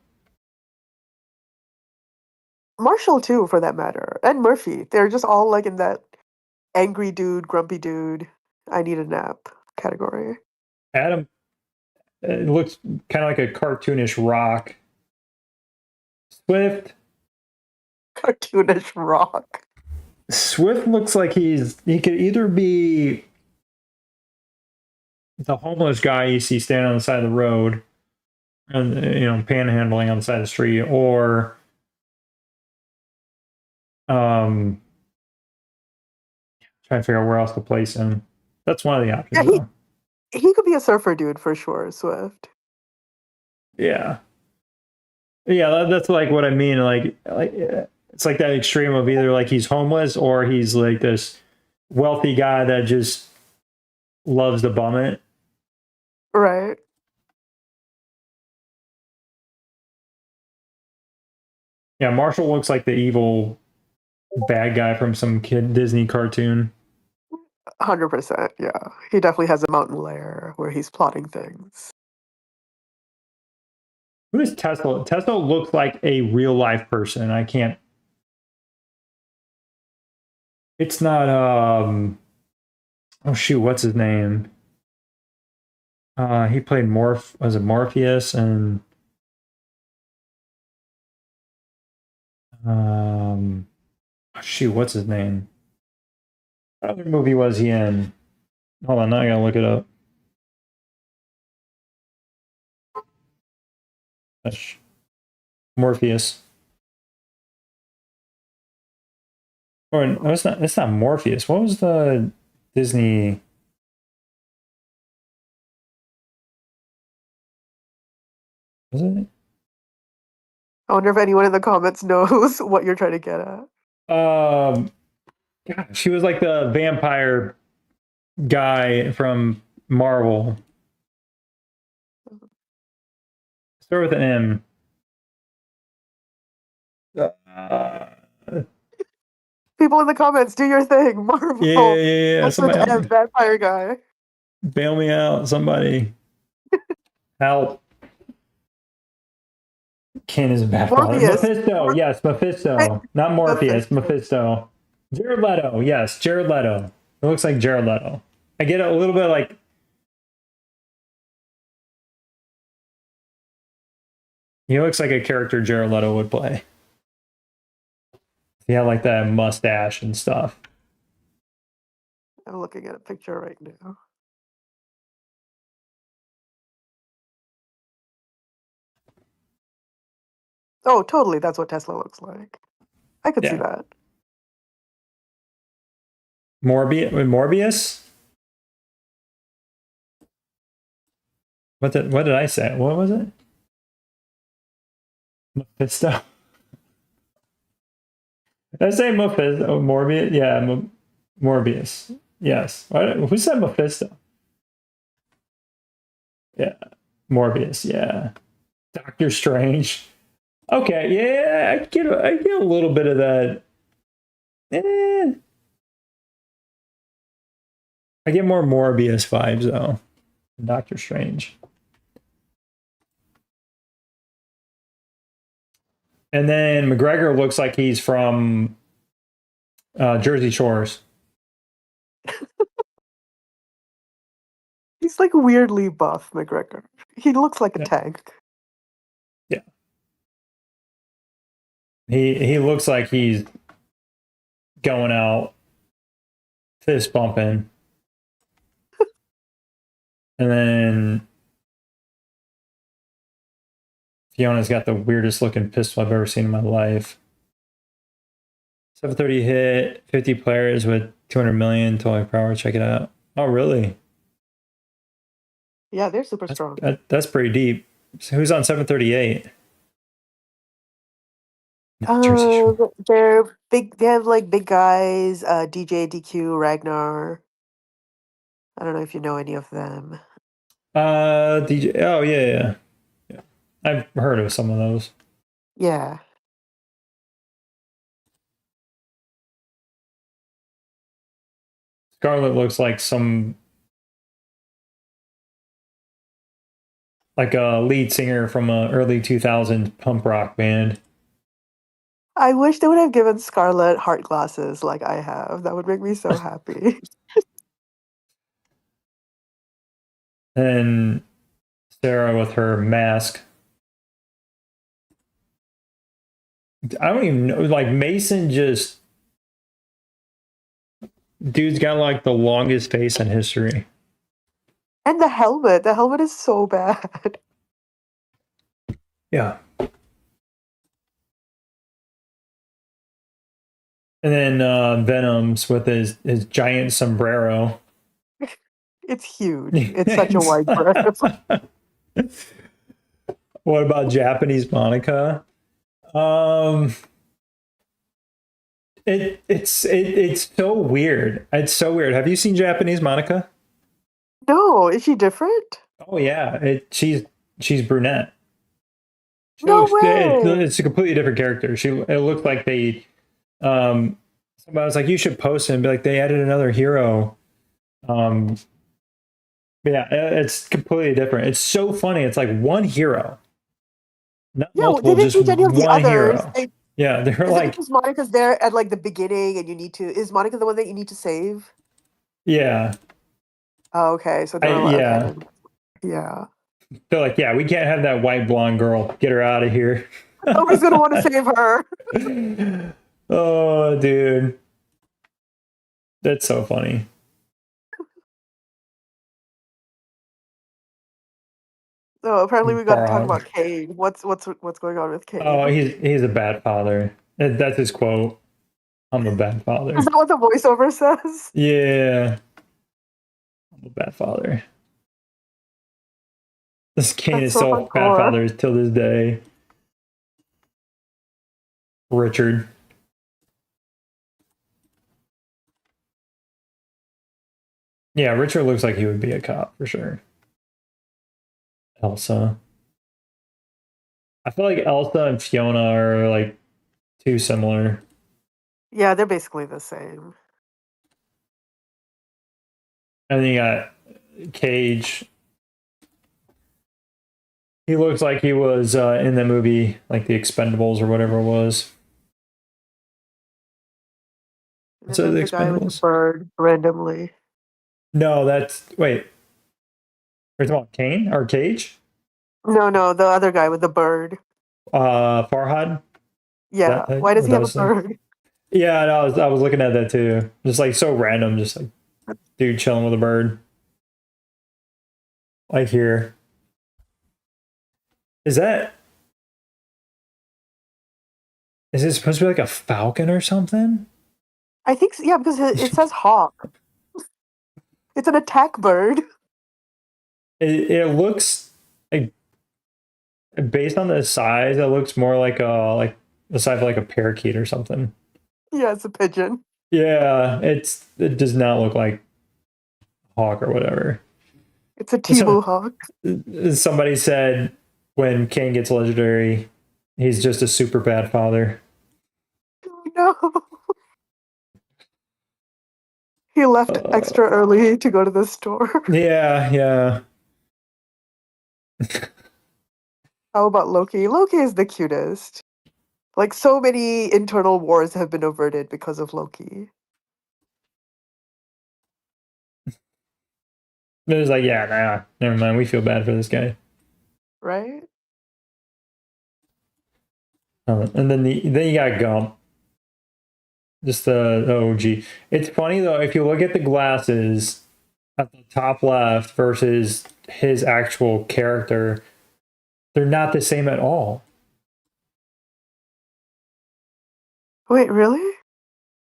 Marshall, too, for that matter. And Murphy. They're just all like in that angry dude, grumpy dude, I need a nap category. Adam looks kind of like a cartoonish rock. Swift Cartoonish rock. looks like he could either be the homeless guy you see standing on the side of the road and panhandling on the side of the street, or trying to figure out where else to place him. That's one of the options. Yeah, he could be a surfer dude for sure, Swift. Yeah, that's like what I mean. Like it's like that extreme of either like he's homeless or he's like this wealthy guy that just loves to bum it. Right. Yeah, Marshall looks like the evil bad guy from some kid Disney cartoon. 100%. Yeah. He definitely has a mountain lair where he's plotting things. Who is Tesla? Tesla looks like a real life person. I can't. It's not. Oh shoot, what's his name? He played Was it Morpheus and Shoot, what's his name? What other movie was he in? Hold on, now I gotta look it up. Morpheus. Or no, it's not. It's not Morpheus. What was the Disney? Was it? I wonder if anyone in the comments knows what you're trying to get at. God, she was like the vampire guy from Marvel. Start with an M. People in the comments, do your thing. Marvel. Yeah. What's Somebody with help M, me. vampire guy? Bail me out. Somebody help. Ken is a bad father. Morpheus. Mephisto. Yes, Mephisto. Not Morpheus. Mephisto. Jared Leto. Yes, Jared Leto. It looks like Jared Leto. I get a little bit like. He looks like a character Jared Leto would play. He had like that mustache and stuff. I'm looking at a picture right now. Oh, totally. That's what Tesla looks like. I could see that. Morbius? What did I say? What was it? Mephisto. Did I say Mephisto? Oh, Morbius? Yeah, Morbius. Yes. Who said Mephisto? Yeah. Morbius, yeah. Doctor Strange. Okay, yeah, I get a little bit of that. I get more Morbius vibes though. Doctor Strange. And then McGregor looks like he's from Jersey Shores. He's like weirdly buff, McGregor. He looks like a tank. Yeah. He looks like he's going out fist bumping. And then Fiona's got the weirdest looking pistol I've ever seen in my life. 730 hit, 50 players with 200 million total power. Check it out. Oh, really? Yeah, they're super strong. That's pretty deep. So who's on 738? They're big. They have like big guys. DJ, DQ, Ragnar. I don't know if you know any of them. DJ. Oh yeah. I've heard of some of those. Yeah. Scarlet looks like like a lead singer from a early 2000s punk rock band. I wish they would have given Scarlet heart glasses like I have. That would make me so happy. And Sarah with her mask. I don't even know. Like Mason just. Dude's got like the longest face in history. And the helmet. The helmet is so bad. Yeah. And then Venom's with his giant sombrero. It's huge. It's such a wide berth. What about Japanese Monica? It's so weird. It's so weird. Have you seen Japanese Monica? No, is she different? Oh yeah, she's brunette. No way. It's a completely different character. It looked like they somebody was like, you should post it and be like, they added another hero. Yeah, it's completely different. It's so funny. It's like one hero. Not multiple, they didn't just teach any of the one others. hero. Yeah, they're like, because Monica's there at like the beginning, and you need to. Is Monica the one that you need to save? yeah. Oh, okay, so they're yeah. yeah. They're like, yeah, we can't have that white blonde girl. Get her out of here. Nobody's gonna want to save her. Oh, dude. That's so funny. So apparently we got to talk Farhan. about Cade. What's going on with Cade? Oh, he's a bad father. That's his quote. I'm a bad Is father. that what the voiceover says? Yeah. I'm a bad father. This Kane That's is so so bad hardcore. father till this day. Richard. Yeah, Richard looks like he would be a cop for sure. Elsa. I feel like Elsa and Fiona are like too similar. Yeah, they're basically the same. And then you got Cage. He looks like he was in the movie, like The Expendables or whatever it was. And So then The there's the guy with the Expendables? bird randomly. No, that's wait. We're talking about Kane or Cage? No, the other guy with the bird. Farhad. Yeah. Why does Or he that have a was him? bird? Yeah, no, I was looking at that too. Just like so random, just like dude chilling with a bird. Like here. Is that is it supposed to be like a falcon or something? I think yeah, because it says hawk. It's an attack bird. It looks like based on the size, it looks more like the size of like a parakeet or something. Yeah, it's a pigeon. Yeah, it does not look like hawk or whatever. It's a So, Timu hawk. somebody said when Kane gets legendary, he's just a super bad father. Oh, no. He left Uh, extra early to go to the store. yeah, yeah. How about Loki? Loki is the cutest. Like so many internal wars have been averted because of Loki, It was like, yeah, nah, never mind. We feel bad for this guy. right? And then you got Gump, just the OG. It's funny though if you look at the glasses at the top left versus his actual character, they're not the same at all. Wait, really?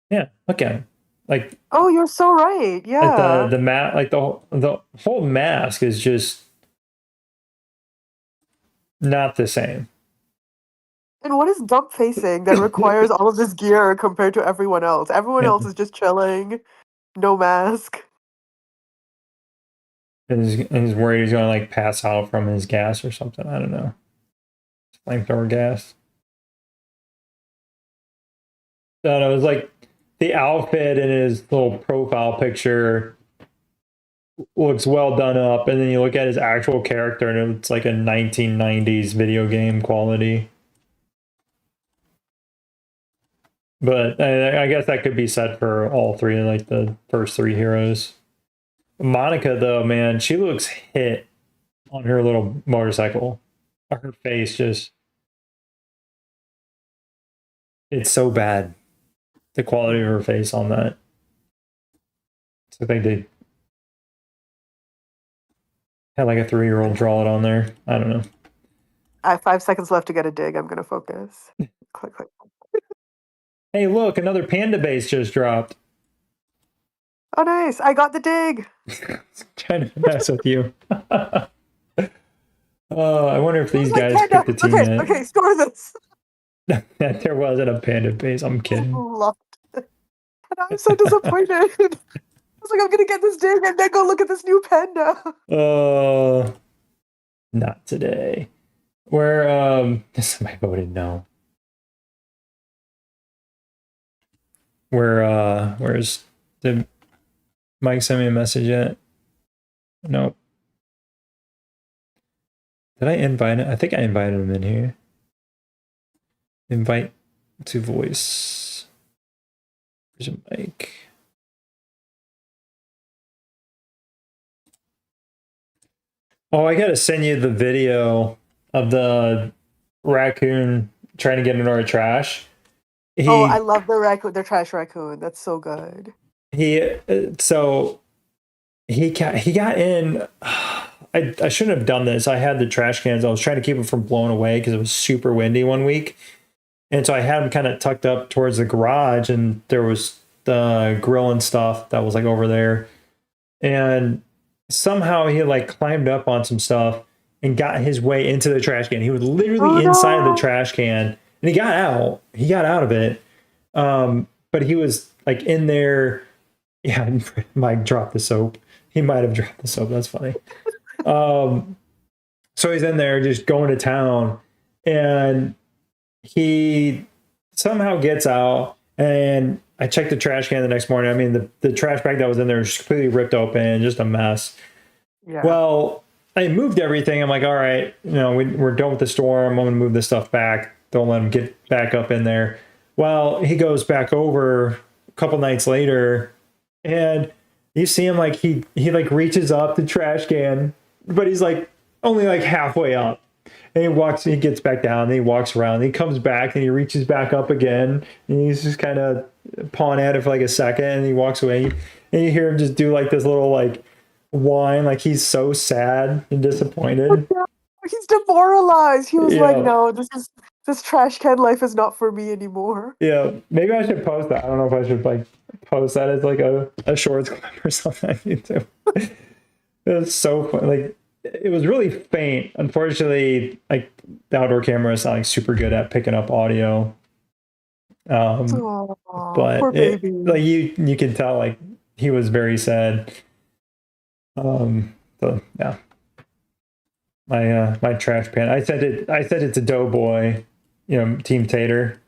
Yeah, look at him. Like Oh, you're so right. like the Yeah. the mat like the whole mask is just not the same. And what is Gump facing that requires all of this gear compared to everyone else? Everyone Yeah. else is just chilling, no mask. And he's worried he's gonna like pass out from his gas or something. I don't know. Flamethrower gas. No, it was like the outfit in his little profile picture looks well done up, and then you look at his actual character, and it's like a 1990s video game quality. But I guess that could be said for all three, like the first three heroes. Monica, though, man, she looks hit on her little motorcycle. Her face just, it's so bad. The quality of her face on that. So I think they had like a 3-year-old draw it on there. I don't know. I have 5 seconds left to get a dig. I'm gonna focus. Click, click. Hey, look, another panda base just dropped. Oh, nice! I got the dig. Trying to mess with you. Oh, I wonder if I was these like, guys Panda. picked a team Okay, yet. okay, store this. There wasn't a panda base. I'm kidding. Loved it. And I'm so disappointed. I was like, I'm gonna get this dig and then go look at this new panda. Oh, not today. Where somebody voted no. Where's did Mike send me a message yet? Nope. Did I invite him? I think I invited him in here. Invite to voice. Where's your mic? Oh, I gotta send you the video of the Raccoon trying to get into our trash. Oh, I love the raccoon, the trash raccoon. That's so good. So he got in. I shouldn't have done this. I had the trash cans. I was trying to keep them from blowing away because it was super windy one week. And so I had them kind of tucked up towards the garage, and there was the grill and stuff that was like over there. And somehow he like climbed up on some stuff and got his way into the trash can. He was literally inside of the trash can, and he got out. He got out of it. But he was like in there. Yeah, Mike dropped the soap. He might have dropped the soap. That's funny. So he's in there just going to town, and he somehow gets out, and I checked the trash can the next morning. I mean, the trash bag that was in there was completely ripped open, just a mess. Yeah. Well, I moved everything. I'm like, all right, we're done with the storm. I'm going to move this stuff back. Don't let him get back up in there. Well, he goes back over a couple nights later, and you see him like he like reaches up the trash can, but he's like only like halfway up. And he gets back down, and he walks around, and he comes back, and he reaches back up again, and he's just kind of pawing at it for like a second, and he walks away, and you hear him just do like this little like whine, like he's so sad and disappointed. He's demoralized. He was like, Yeah. "No, this trash can life is not for me anymore." Yeah, maybe I should post that. I don't know if I should like post that as like a shorts clip or something on YouTube. It was so fun. Like, it was really faint. Unfortunately, like the outdoor camera is not like super good at picking up audio. Aw, But poor baby. like you can tell like he was very sad. So yeah. My trash pan. I said it to Doughboy, Team Tater.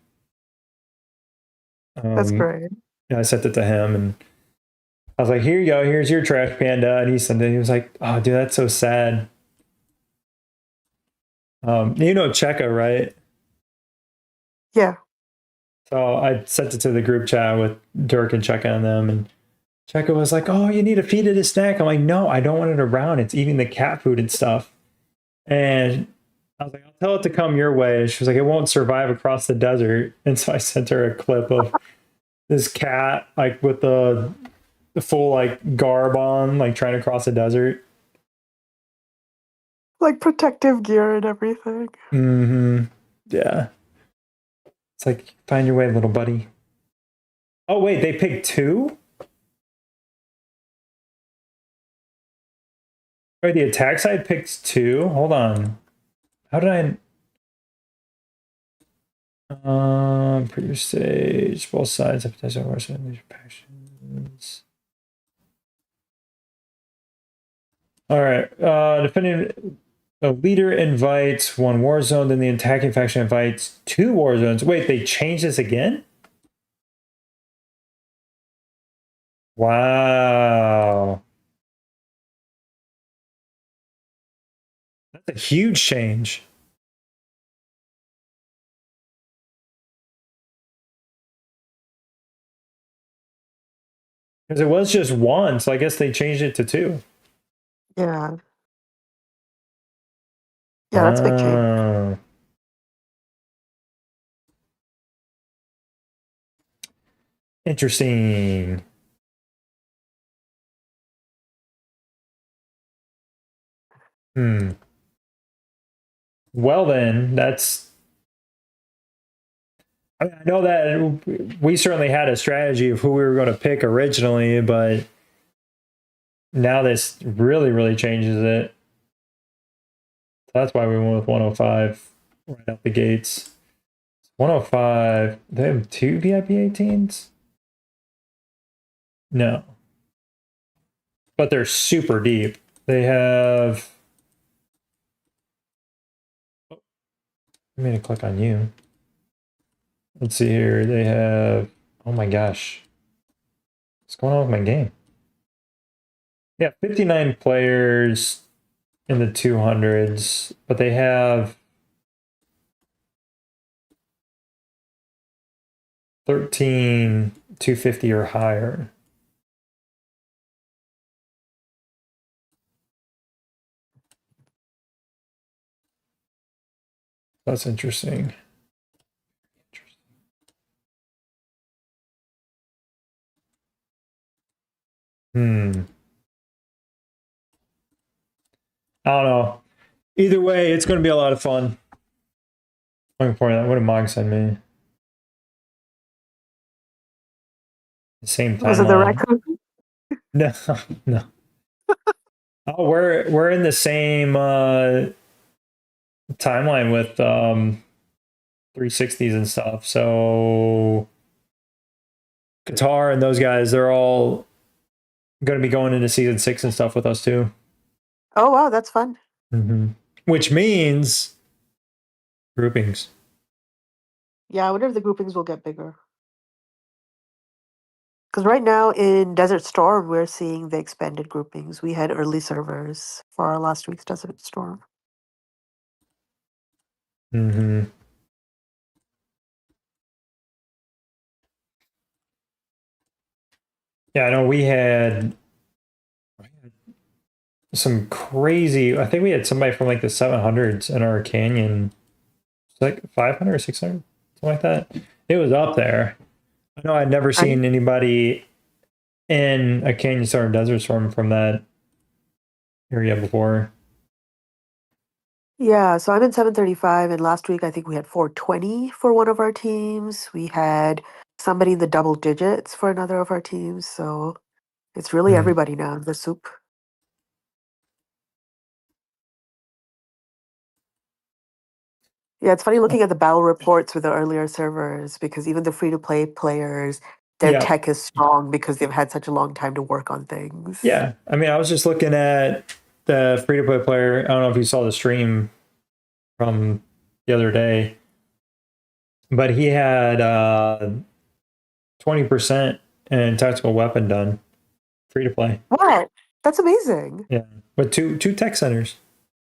That's great. Yeah, I sent it to him, and I was like, "Here you go. Here's your trash panda." And he sent it. He was like, "Oh, dude, that's so sad." Cheka, right? Yeah. So I sent it to the group chat with Dirk and Cheka and them, and Cheka was like, "Oh, you need to feed it a snack." I'm like, "No, I don't want it around. It's eating the cat food and stuff." And I was like, "I'll tell it to come your way." She was like, "It won't survive across the desert." And so I sent her a clip of this cat, like with the full like garb on, like trying to cross a desert. Like protective gear and everything. Mm-hmm. Yeah. It's like, find your way, little buddy. Oh wait, they picked two? Wait, the attack side picks two? Hold on. How did I previous stage, both sides have potential worse than passions. All right. Defending the leader invites one war zone, then the attacking faction invites two war zones. Wait, they changed this again? Wow. That's a huge change. Because it was just one, so I guess they changed it to two. Yeah. Yeah, that's a big change. Oh. Interesting. Well then, I know that we certainly had a strategy of who we were going to pick originally, but now this really, really changes it. That's why we went with 105 right out the gates. 105, they have two VIP 18s? No. But they're super deep. They have... I'm going to click on you. Let's see here. They have... Oh my gosh. What's going on with my game? Yeah, 59 players in the 200s, but they have 13 250 or higher. That's interesting. I don't know. Either way, it's going to be a lot of fun. Looking forward to that. What did Mog send me? The same Was it the timeline. Raccoon? No, no. Oh, we're in the same timeline with 360s and stuff. So Qatar and those guys, they're all going to be going into season 6 and stuff with us too. Oh wow, that's fun. Which means groupings. Yeah, I wonder if the groupings will get bigger. Because right now in Desert Storm, we're seeing the expanded groupings. We had early servers for our last week's Desert Storm. Yeah, I know we had some crazy. I think we had somebody from like the 700s in our canyon. It's like 500 or 600, something like that. It was up there. I know I'd never seen anybody in a canyon storm or desert storm from that area before. Yeah, so I'm in 735, and last week I think we had 420 for one of our teams. We had somebody in the double digits for another of our teams. So it's really everybody now in the soup. Yeah, it's funny looking at the battle reports with the earlier servers because even the free-to-play players, their tech is strong because they've had such a long time to work on things. Yeah, I mean, I was just looking at the free-to-play player. I don't know if you saw the stream from the other day, but he had 20% in tactical weapon done, free-to-play. What? That's amazing. Yeah, with two tech centers,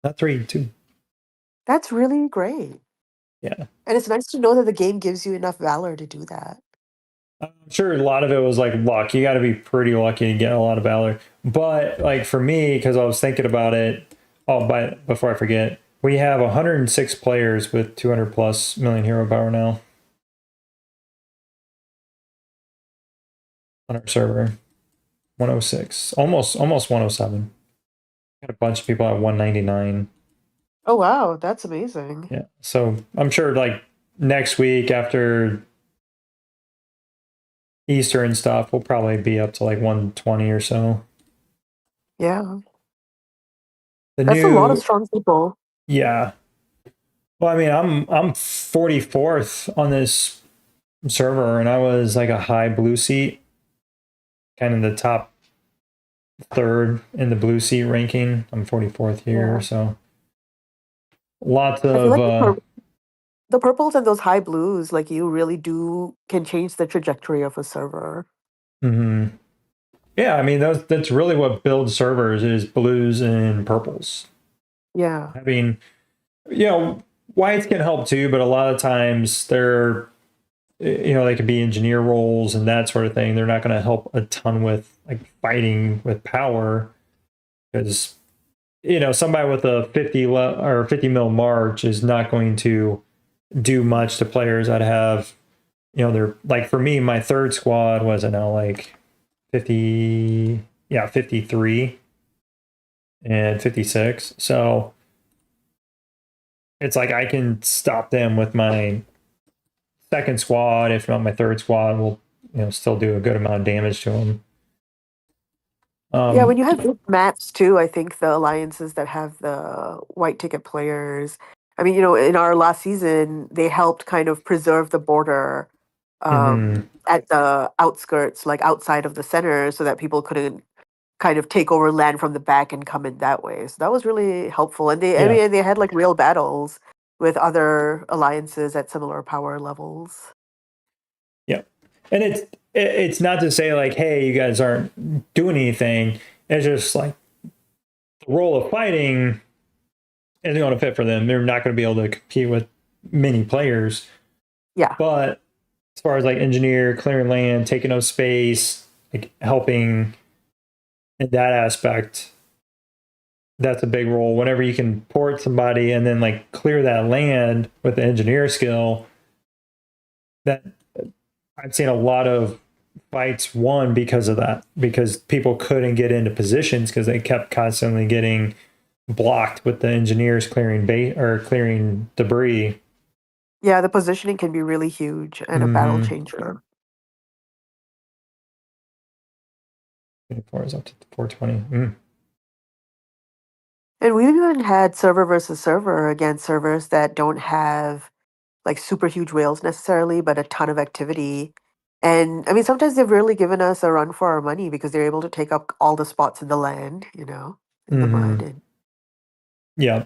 not 3, 2. That's really great. Yeah. And it's nice to know that the game gives you enough valor to do that. I'm sure a lot of it was like luck. You got to be pretty lucky to get a lot of valor. But like for me, because I was thinking about it, before I forget, we have 106 players with 200 plus million hero power now on our server. 106, almost 107. Got a bunch of people at 199. Oh wow, that's amazing. Yeah, so I'm sure like next week after Easter and stuff, we'll probably be up to like 120 or so. Yeah. That's a lot of strong people. Yeah. Well, I mean, I'm 44th on this server, and I was like a high blue seat, kind of the top third in the blue seat ranking. I'm 44th here, so lots I feel of like the purples and those high blues, like you really can change the trajectory of a server. Yeah, I mean that's really what builds servers is blues and purples. Yeah. I mean, whites can help too, but a lot of times they're they could be engineer roles and that sort of thing. They're not going to help a ton with like fighting with power because somebody with a 50 mil march is not going to do much to players that have they're like, for me, my third squad was now like 53 and 56. So it's like I can stop them with my second squad, if not my third squad, will still do a good amount of damage to them. Yeah, when you have big maps too, I think the alliances that have the white ticket players, I mean, in our last season, they helped kind of preserve the border at the outskirts, like outside of the center, so that people couldn't kind of take over land from the back and come in that way. So that was really helpful. And I mean, they had like real battles with other alliances at similar power levels. Yeah. And it's not to say like, hey, you guys aren't doing anything. It's just like the role of fighting isn't going to fit for them. They're not going to be able to compete with many players. Yeah. But as far as like engineer, clearing land, taking up space, like helping in that aspect, that's a big role. Whenever you can port somebody and then like clear that land with the engineer skill, that I've seen a lot of fights won because of that, because people couldn't get into positions because they kept constantly getting blocked with the engineers clearing bait or clearing debris. Yeah, the positioning can be really huge and a battle Mhm. changer. 24 is up to 420. And we've even had server versus server against servers that don't have like super huge whales necessarily, but a ton of activity. And I mean, sometimes they've really given us a run for our money because they're able to take up all the spots in the land, in the mud. And Yeah.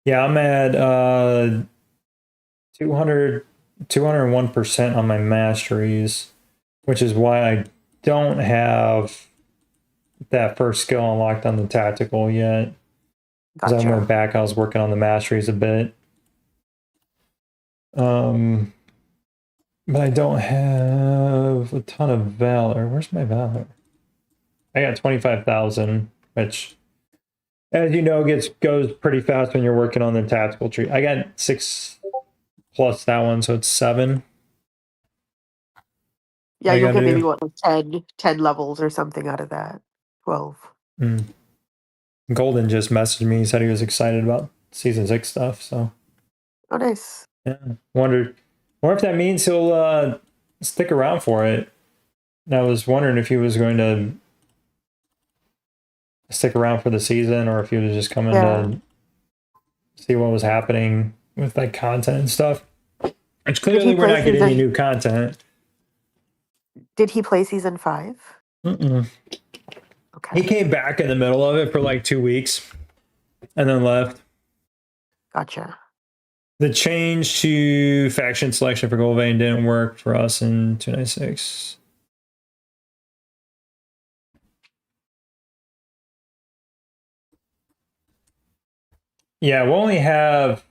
Yeah, I'm at 201% on my masteries, which is why I don't have that first skill unlocked on the tactical yet. Because I went gotcha. back, I was working on the masteries a bit. But I don't have a ton of valor. Where's my valor? I got 25,000, which, as you know, goes pretty fast when you're working on the tactical tree. I got 6 plus that one, so it's 7. Yeah, I you'll get gotta maybe do. what, like 10 levels or something out of that. 12. Golden just messaged me. He said he was excited about season 6 stuff. So Oh, nice. yeah, wonder if that means he'll stick around for it. And I was wondering if he was going to stick around for the season or if he was just coming Yeah. to see what was happening with like content and stuff. Which Did he clearly we're play not getting any season? new content. Did he play season 5? Mm-mm. Okay, He came back in the middle of it for like 2 weeks and then left. gotcha. The change to faction selection for Goldvein didn't work for us in 296. Yeah, we only have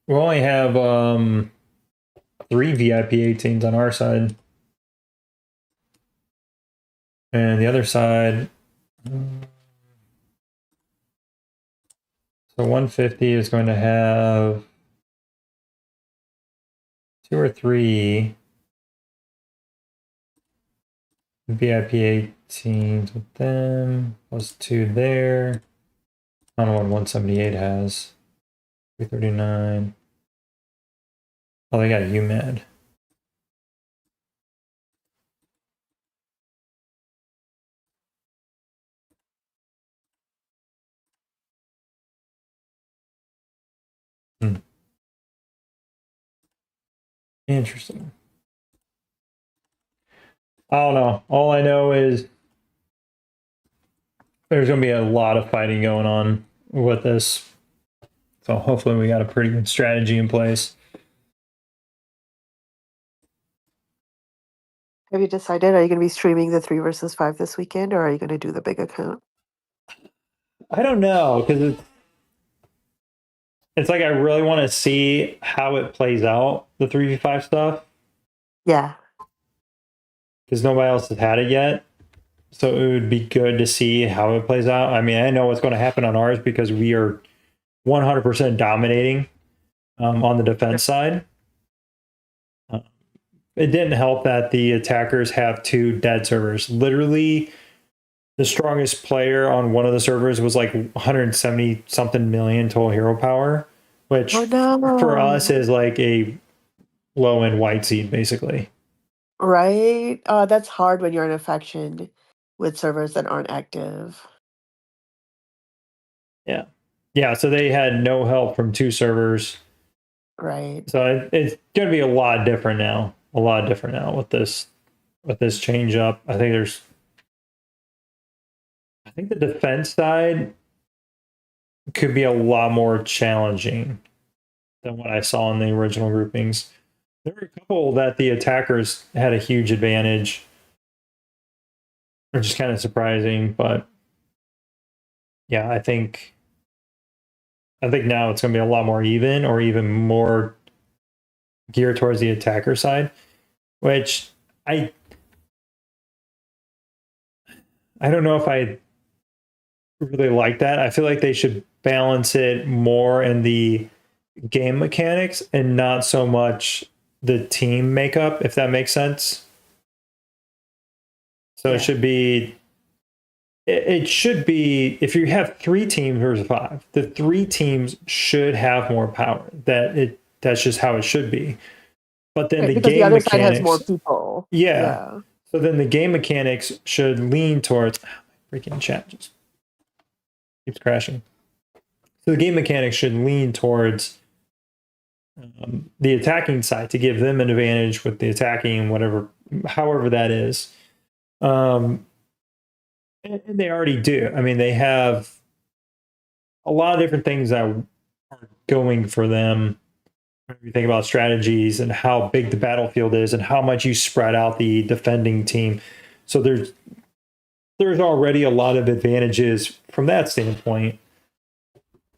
3 VIP 18s on our side. And the other side, so 150 is going to have 2 or 3 VIP 18s with them, plus 2 there. I don't know what 178 has. 339. Oh, they got UMAD. Interesting. I don't know. All I know is there's going to be a lot of fighting going on with this. So hopefully we got a pretty good strategy in place. Have you decided, are you going to be streaming the 3 versus 5 this weekend, or are you going to do the big account? I don't know, because it's like I really want to see how it plays out, the 3v5 stuff, Yeah, because nobody else has had it yet. So it would be good to see how it plays out. I mean, I know what's going to happen on ours because we are 100% dominating on the defense side. It didn't help that the attackers have 2 dead servers. Literally, the strongest player on one of the servers was like 170 something million total hero power, which oh for us no. is like a low end white seed, basically. Right? That's hard when you're in a faction with servers that aren't active. Yeah. Yeah. So they had no help from 2 servers. Right. So it's going to be a lot different now. A lot different now with this change up. I think the defense side could be a lot more challenging than what I saw in the original groupings. There were a couple that the attackers had a huge advantage, which is kind of surprising. But yeah, I think now it's going to be a lot more even, or even more geared towards the attacker side, which I don't know if I really like that. I feel like they should balance it more in the game mechanics and not so much the team makeup, if that makes sense. So Yeah. it should be if you have 3 teams versus 5, the 3 teams should have more power. That's just how it should be. But then Right, the because the game other side has more mechanics, people. yeah. Yeah. So then the game mechanics should lean towards freaking chat just keeps crashing. So the game mechanics should lean towards the attacking side to give them an advantage with the attacking, however that is. And they already do. I mean, they have a lot of different things that are going for them. When you think about strategies and how big the battlefield is and how much you spread out the defending team. So there's already a lot of advantages from that standpoint.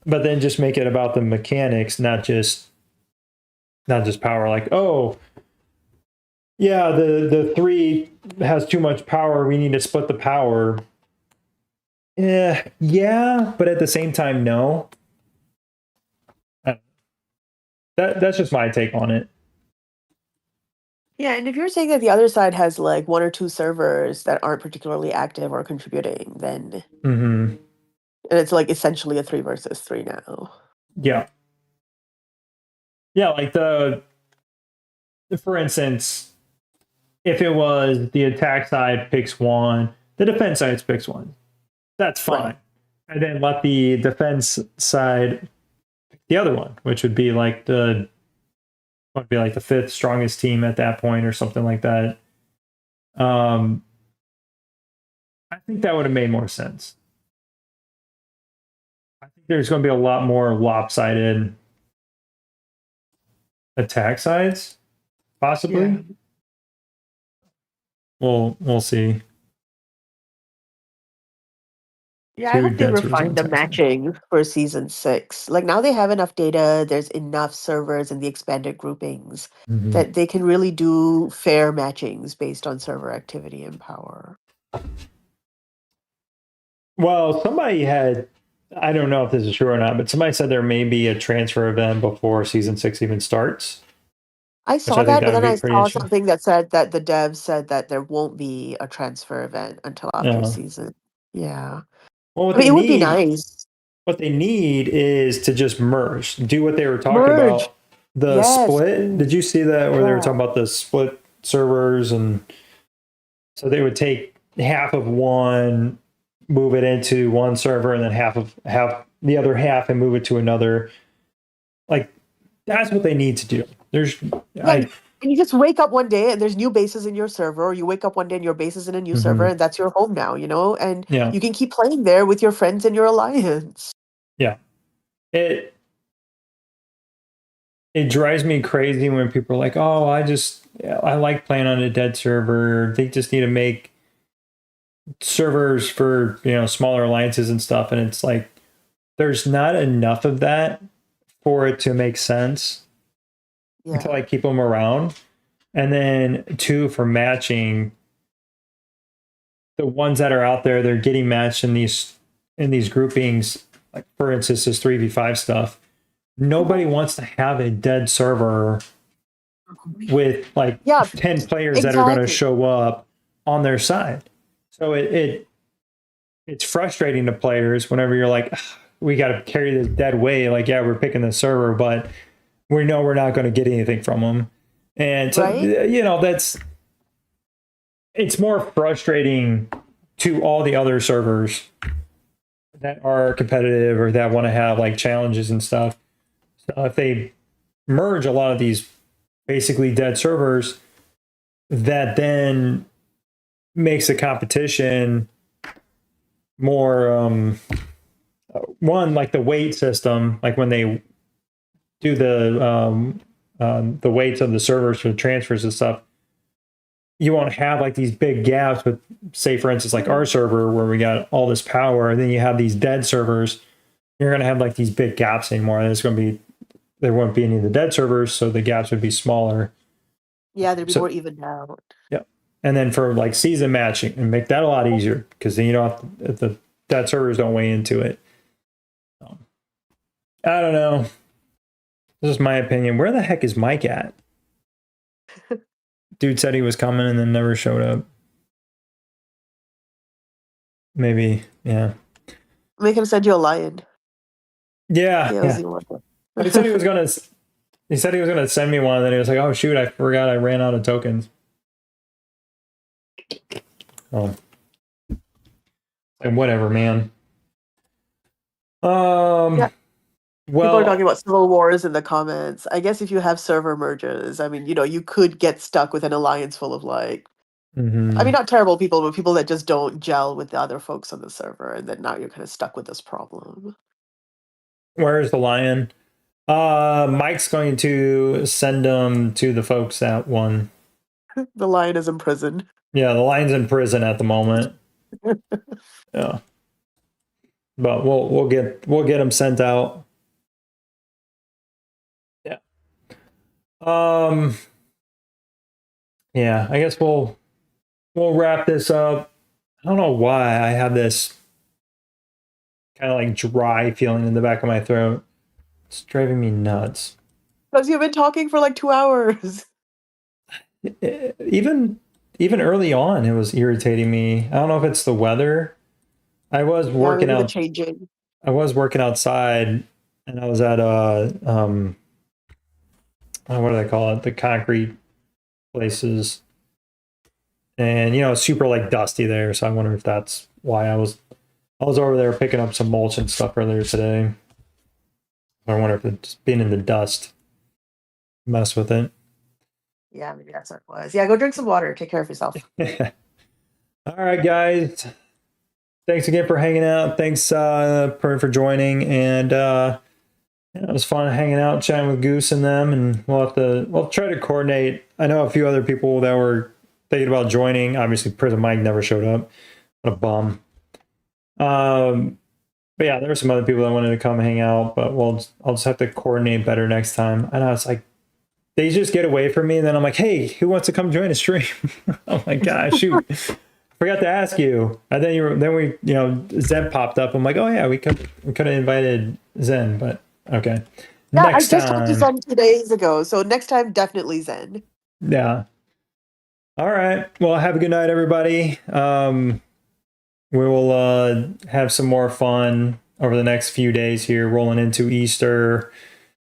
But then just make it about the mechanics, not just power. Like, oh, yeah, the 3 has too much power. We need to split the power. Yeah, but at the same time, no. That's just my take on it. Yeah, and if you're saying that the other side has like 1 or 2 servers that aren't particularly active or contributing, then Mm-hmm. and it's like essentially a 3 versus 3 now. Yeah. Yeah, like for instance, if it was the attack side picks 1, the defense side picks 1. That's fine. Right. And then let the defense side pick the other one, which would be like the 5th strongest team at that point or something like that. I think that would have made more sense. I think there's going to be a lot more lopsided attack sides, possibly. Yeah. We'll see. Yeah, I 2 hope they dead servers on refine the attack side. matching for season 6. Like now they have enough data, there's enough servers in the expanded groupings Mhm. that they can really do fair matchings based on server activity and power. Well, somebody had, I don't know if this is true or not, but somebody said there may be a transfer event before season 6 even starts. I saw I think that, but that would then be I pretty saw interesting. something that said that the devs said that there won't be a transfer event until after Yeah. season. Yeah. Well, I mean, it would be nice. what they need is to just merge, do what they were talking Merge. about. The Yes, split. Did you see that where they were yeah. talking about the split servers? And so they would take half of one, move it into one server, and then half the other half and move it to another. Like that's what they need to do. There's Yeah, and you just wake up one day and there's new bases in your server, or you wake up one day and your base is in a new server, Mhm. and that's your home now, and Yeah. you can keep playing there with your friends in your alliance. Yeah. It drives me crazy when people are like, "Oh, I like playing on a dead server." They just need to make servers for, smaller alliances and stuff, and it's like there's not enough of that for it to make sense until I Yeah. keep them around. And then 2, for matching, the ones that are out there, they're getting matched in these groupings. Like for instance, this 3v5 stuff. Nobody wants to have a dead server with like Yeah, 10 players that are going to exactly. show up on their side. So it's frustrating to players whenever you're like, "Ugh, we got to carry this dead weight." Like, yeah, we're picking the server, but we know we're not going to get anything from them. And so, Right? it's more frustrating to all the other servers that are competitive or that want to have like challenges and stuff. So if they merge a lot of these basically dead servers, that then makes the competition more one, like the weight system, like when they do the weights of the servers for transfers and stuff, you won't have like these big gaps with, say for instance, like our server where we got all this power, and then you have these dead servers. You're going to have like these big gaps anymore. There won't be any of the dead servers, so the gaps would be smaller. Yeah, there'd be So more evened out. yeah. And then for like season matching, and make that a lot easier, because then you don't have to, the dead servers don't weigh into it. I don't know. This is my opinion. Where the heck is Mike at? Dude said he was coming and then never showed up. Maybe, yeah. Make him send you a lion. Yeah, Yeah, yeah. you want that. He said he was gonna. He said he was gonna send me one, and then he was like, "Oh shoot, I forgot I ran out of tokens." Oh, and whatever, man. Yeah. People are Well, talking about civil wars in the comments. I guess if you have server merges, I mean, you could get stuck with an alliance full of like, mhm. I mean, not terrible people, but people that just don't gel with the other folks on the server, and then now you're kind of stuck with this problem. Where's the lion? Mike's going to send them to the folks that won. The lion is in prison. Yeah, the lion's in prison at the moment. Yeah, but we'll get him sent out. Yeah. Yeah, I guess we'll wrap this up. I don't know why I have this kind of like dry feeling in the back of my throat. It's driving me nuts. Because you've been talking for like 2 hours. Even early on, it was irritating me. I don't know if it's the weather. I was working maybe the out. changing. I was working outside, and I was at what do they call it? The concrete places, and it's super like dusty there. So I wonder if that's why I was over there picking up some mulch and stuff earlier today. I wonder if it's being in the dust mess with it. Yeah, maybe that's what it was. Yeah, go drink some water. Take care of yourself. All right, guys. Thanks again for hanging out. Thanks for joining, and it was fun hanging out, chatting with Goose and them. And we'll try to coordinate. I know a few other people that were thinking about joining. Obviously, Prison Mike never showed up. What a bum. But yeah, there were some other people that wanted to come hang out, but I'll just have to coordinate better next time. I know it's like they just get away from me, and then I'm like, hey, who wants to come join a stream? Oh my gosh, shoot. Forgot to ask you. And then we Zen popped up. I'm like, oh yeah, we could have invited Zen, but okay. Yeah, Next I just talked to time. Zen 2 days ago, so next time definitely Zen. Yeah. All right. Well, have a good night, everybody. We will have some more fun over the next few days here, rolling into Easter.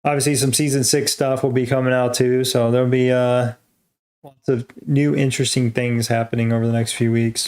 Obviously, some season 6 stuff will be coming out too, so there'll be lots of new interesting things happening over the next few weeks.